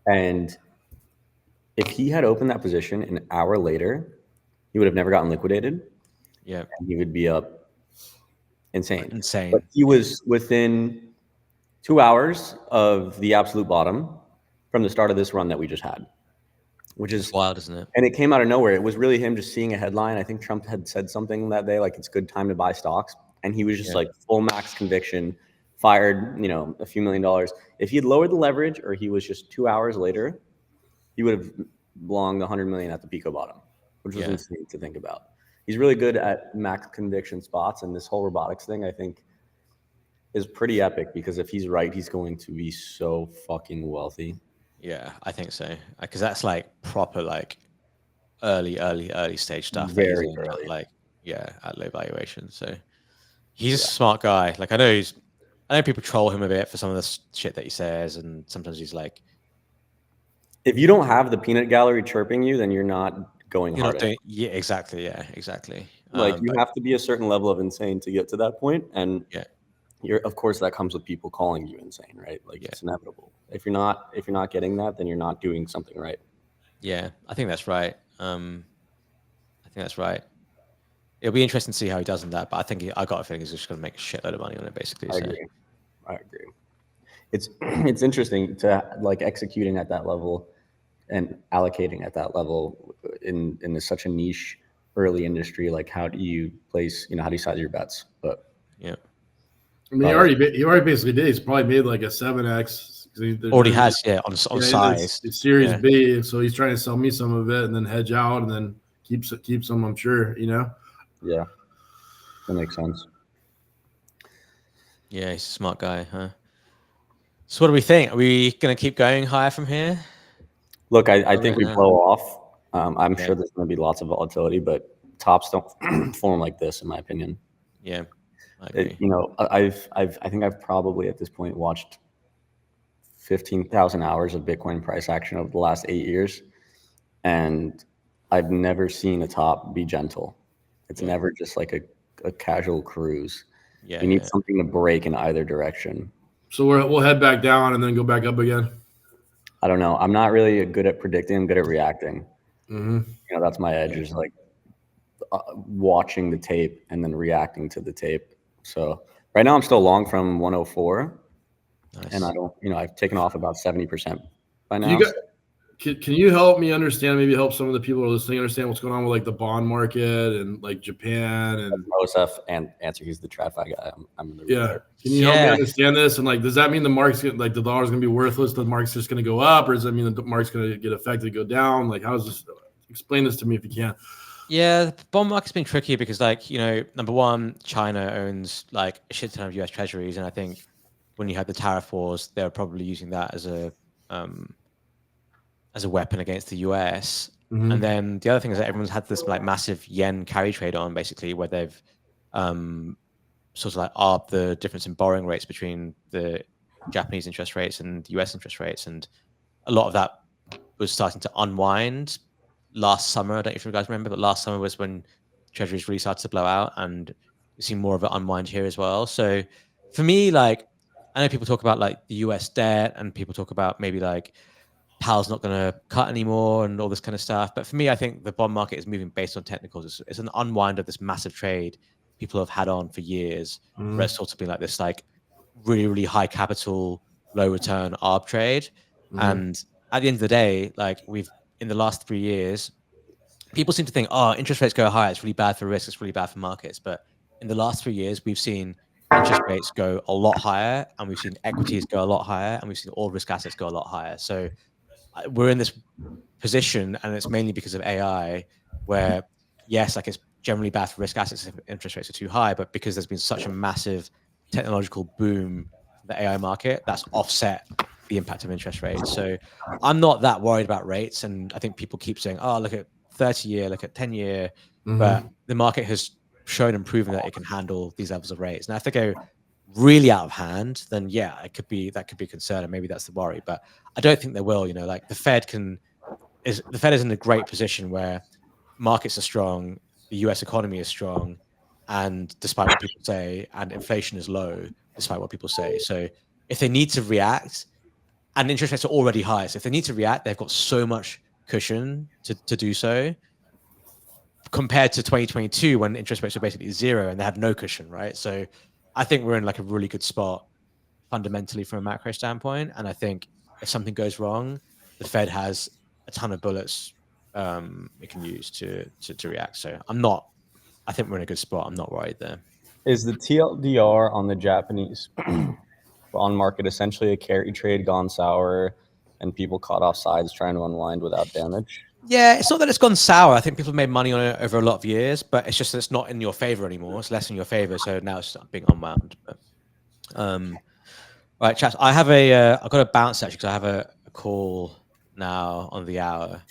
And if he had opened that position an hour later, he would have never gotten liquidated. Yeah. And he would be up insane. But he was within 2 hours of the absolute bottom from the start of this run that we just had, which is wild, isn't it? And it came out of nowhere. It was really him just seeing a headline. I think Trump had said something that day, like it's a good time to buy stocks. and he was just like full max conviction, fired, you know, a few $1 million. If he had lowered the leverage, or he was just 2 hours later, he would have longed 100 million at the Pico bottom, which was insane to think about. He's really good at max conviction spots, and this whole robotics thing, I think, is pretty epic, because if he's right, he's going to be so fucking wealthy. Yeah, I think so. Because that's like proper like early stage stuff. Very that he's early. at, like, at low valuation. So he's a smart guy. Like I know people troll him a bit for some of the shit that he says, and sometimes he's like, if you don't have the peanut gallery chirping you, then you're not going hard enough. Yeah, exactly. Yeah, exactly. Like you have to be a certain level of insane to get to that point, and of course that comes with people calling you insane, right? Like it's inevitable. If you're not getting that, then you're not doing something right. Yeah, I think that's right. It'll be interesting to see how he does in that, but I think I got a feeling he's just going to make a shitload of money on it, basically. I agree. It's interesting to like executing at that level and allocating at that level in such a niche early industry. Like how do you place, how do you size your bets? But yeah, I mean, he already basically did. He's probably made like a 7x. Already has, on size. It's Series B, so he's trying to sell me some of it and then hedge out and then keep some. I'm sure, Yeah, that makes sense. Yeah, he's a smart guy, huh? So what do we think? Are we going to keep going higher from here? Look, I think we blow off. I'm sure there's going to be lots of volatility, but tops don't form like this, in my opinion. Yeah, I agree. I think I've probably at this point watched 15,000 hours of Bitcoin price action over the last 8 years, and I've never seen a top be gentle. It's never just like a casual cruise. You need something to break in either direction. So we'll head back down and then go back up again. I don't know. I'm not really good at predicting. I'm good at reacting. Mm-hmm. That's my edge, is like watching the tape and then reacting to the tape. So right now I'm still long from 104. Nice. And I don't, I've taken off about 70% by now. Can you help me understand, maybe help some of the people who are listening understand what's going on with like the bond market and like Japan and OSF and answer? He's the TradFi guy. I'm in the Can you help me understand this? And like, does that mean the market's like the dollar's going to be worthless? The market's just going to go up, or does that mean the market's going to get affected, go down? Like, how is this? Explain this to me if you can. Yeah, the bond market's been tricky because, like, number one, China owns like a shit ton of US treasuries, and I think when you had the tariff wars, they were probably using that as a weapon against the US. Mm-hmm. And then the other thing is that everyone's had this like massive yen carry trade on, basically, where they've sort of like arbed the difference in borrowing rates between the Japanese interest rates and the US interest rates. And a lot of that was starting to unwind last summer. I don't know if you guys remember, but last summer was when treasuries really started to blow out, and you see more of an unwind here as well. So for me, like, I know people talk about like the US debt, and people talk about maybe like Powell's not going to cut anymore and all this kind of stuff. But for me, I think the bond market is moving based on technicals. It's an unwind of this massive trade people have had on for years, where it's sort of been like this like really, really high capital, low return arb trade. And at the end of the day, like in the last 3 years, people seem to think, oh, interest rates go high, it's really bad for risk, it's really bad for markets. But in the last 3 years, we've seen interest rates go a lot higher, and we've seen equities go a lot higher, and we've seen all risk assets go a lot higher. So we're in this position, and it's mainly because of AI, where yes, like it's generally bad for risk assets if interest rates are too high, but because there's been such a massive technological boom for the AI market, that's offset the impact of interest rates. So I'm not that worried about rates, and I think people keep saying, oh, look at 30-year, look at 10-year, but the market has shown and proven that it can handle these levels of rates. Now, if they go really out of hand, then that could be a concern, and maybe that's the worry. But I don't think they will. Like the Fed is in a great position where markets are strong, the US economy is strong, and despite what people say, and inflation is low, despite what people say. So if they need to react, and interest rates are already high, so if they need to react, they've got so much cushion to do so, compared to 2022 when interest rates were basically zero and they had no cushion, right? So I think we're in like a really good spot fundamentally from a macro standpoint. And I think if something goes wrong, the Fed has a ton of bullets it can use to react. So I think we're in a good spot. I'm not worried there. Is the TLDR on the Japanese bond market essentially a carry trade gone sour and people caught off sides trying to unwind without damage? Yeah, it's not that it's gone sour. I think people have made money on it over a lot of years, but it's just that it's not in your favor anymore. It's less in your favor, so now it's being unwound. But, right, chaps. I've got to bounce actually because I have a call now on the hour.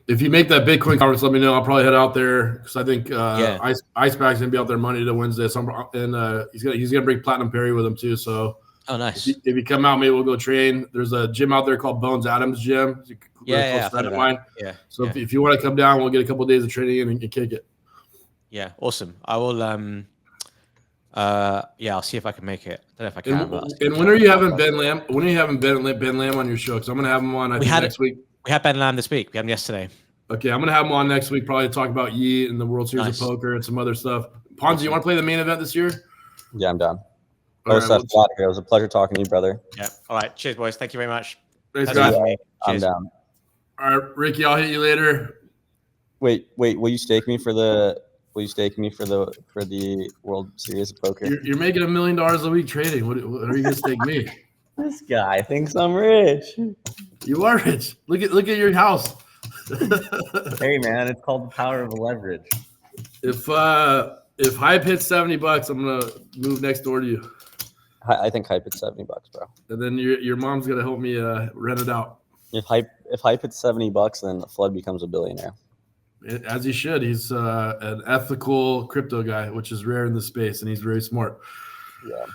If you make that Bitcoin conference, let me know. I'll probably head out there because I think Iceback's gonna be out there Monday to Wednesday. So and he's gonna bring Platinum Perry with him too. So nice. If you come out, maybe we'll go train. There's a gym out there called Bones Adams Gym. It's a close friend of mine. Yeah. So if you want to come down, we'll get a couple of days of training in and kick it. Yeah, awesome. I will. I'll see if I can make it. I don't know if I can. And when are you having Ben Lamb? When are you having Ben Lamb on your show? Because I'm gonna have him on. Next week. We had Ben Lamb this week. We had him yesterday. Okay, I'm gonna have him on next week. Probably talk about Yeet and the World Series of Poker and some other stuff. Ponzi, you want to play the main event this year? Yeah, I'm down. OSF Rekt here. It was a pleasure talking to you, brother. Yeah. All right. Cheers, boys. Thank you very much. Thanks, guys. I'm down. All right, Ricky, I'll hit you later. Wait. Will you stake me for the World Series of Poker? You're making $1 million a week trading. What are you gonna stake me? This guy thinks I'm rich. You are rich. Look at your house. Hey man, it's called the power of leverage. If Hype hits $70, I'm gonna move next door to you. I think Hype hits $70, bro. And then your mom's gonna help me rent it out. If Hype hits $70, then Flood becomes a billionaire. As he should. He's an ethical crypto guy, which is rare in this space, and he's very smart. Yeah.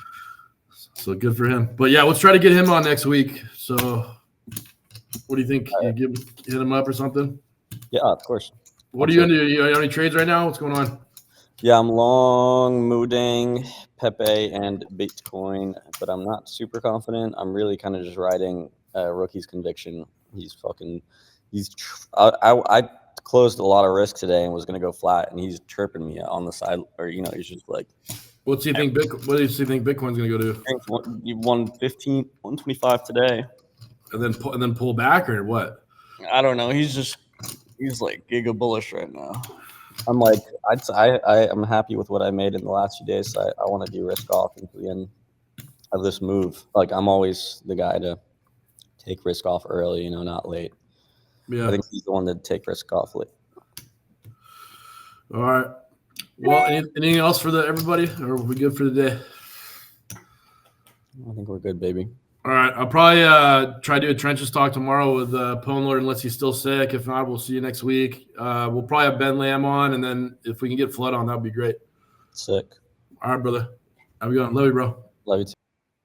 So good for him. But yeah, let's try to get him on next week. So what do you think? You hit him up or something? Yeah, of course. What are you into? You have any trades right now? What's going on? Yeah, I'm long Moodang, Pepe, and Bitcoin, but I'm not super confident. I'm really kind of just riding Rookie's conviction. I closed a lot of risk today and was going to go flat, and he's chirping me on the side, or he's just like, what do you think Bitcoin's going to go to? 115, 125 today, and then pull back, or what? I don't know. He's like giga bullish right now. I'm like, I'm happy with what I made in the last few days. So I want to do risk off until the end of this move. Like, I'm always the guy to take risk off early, not late. Yeah, I think he's the one to take risk off late. All right. Well, anything else for everybody, or are we good for the day? I think we're good, baby. All right. I'll probably try to do a trenches talk tomorrow with Pone Lord, unless he's still sick. If not, we'll see you next week. We'll probably have Ben Lamb on, and then if we can get Flood on, that would be great. Sick. All right, brother. How we going? Love you, bro. Love you too.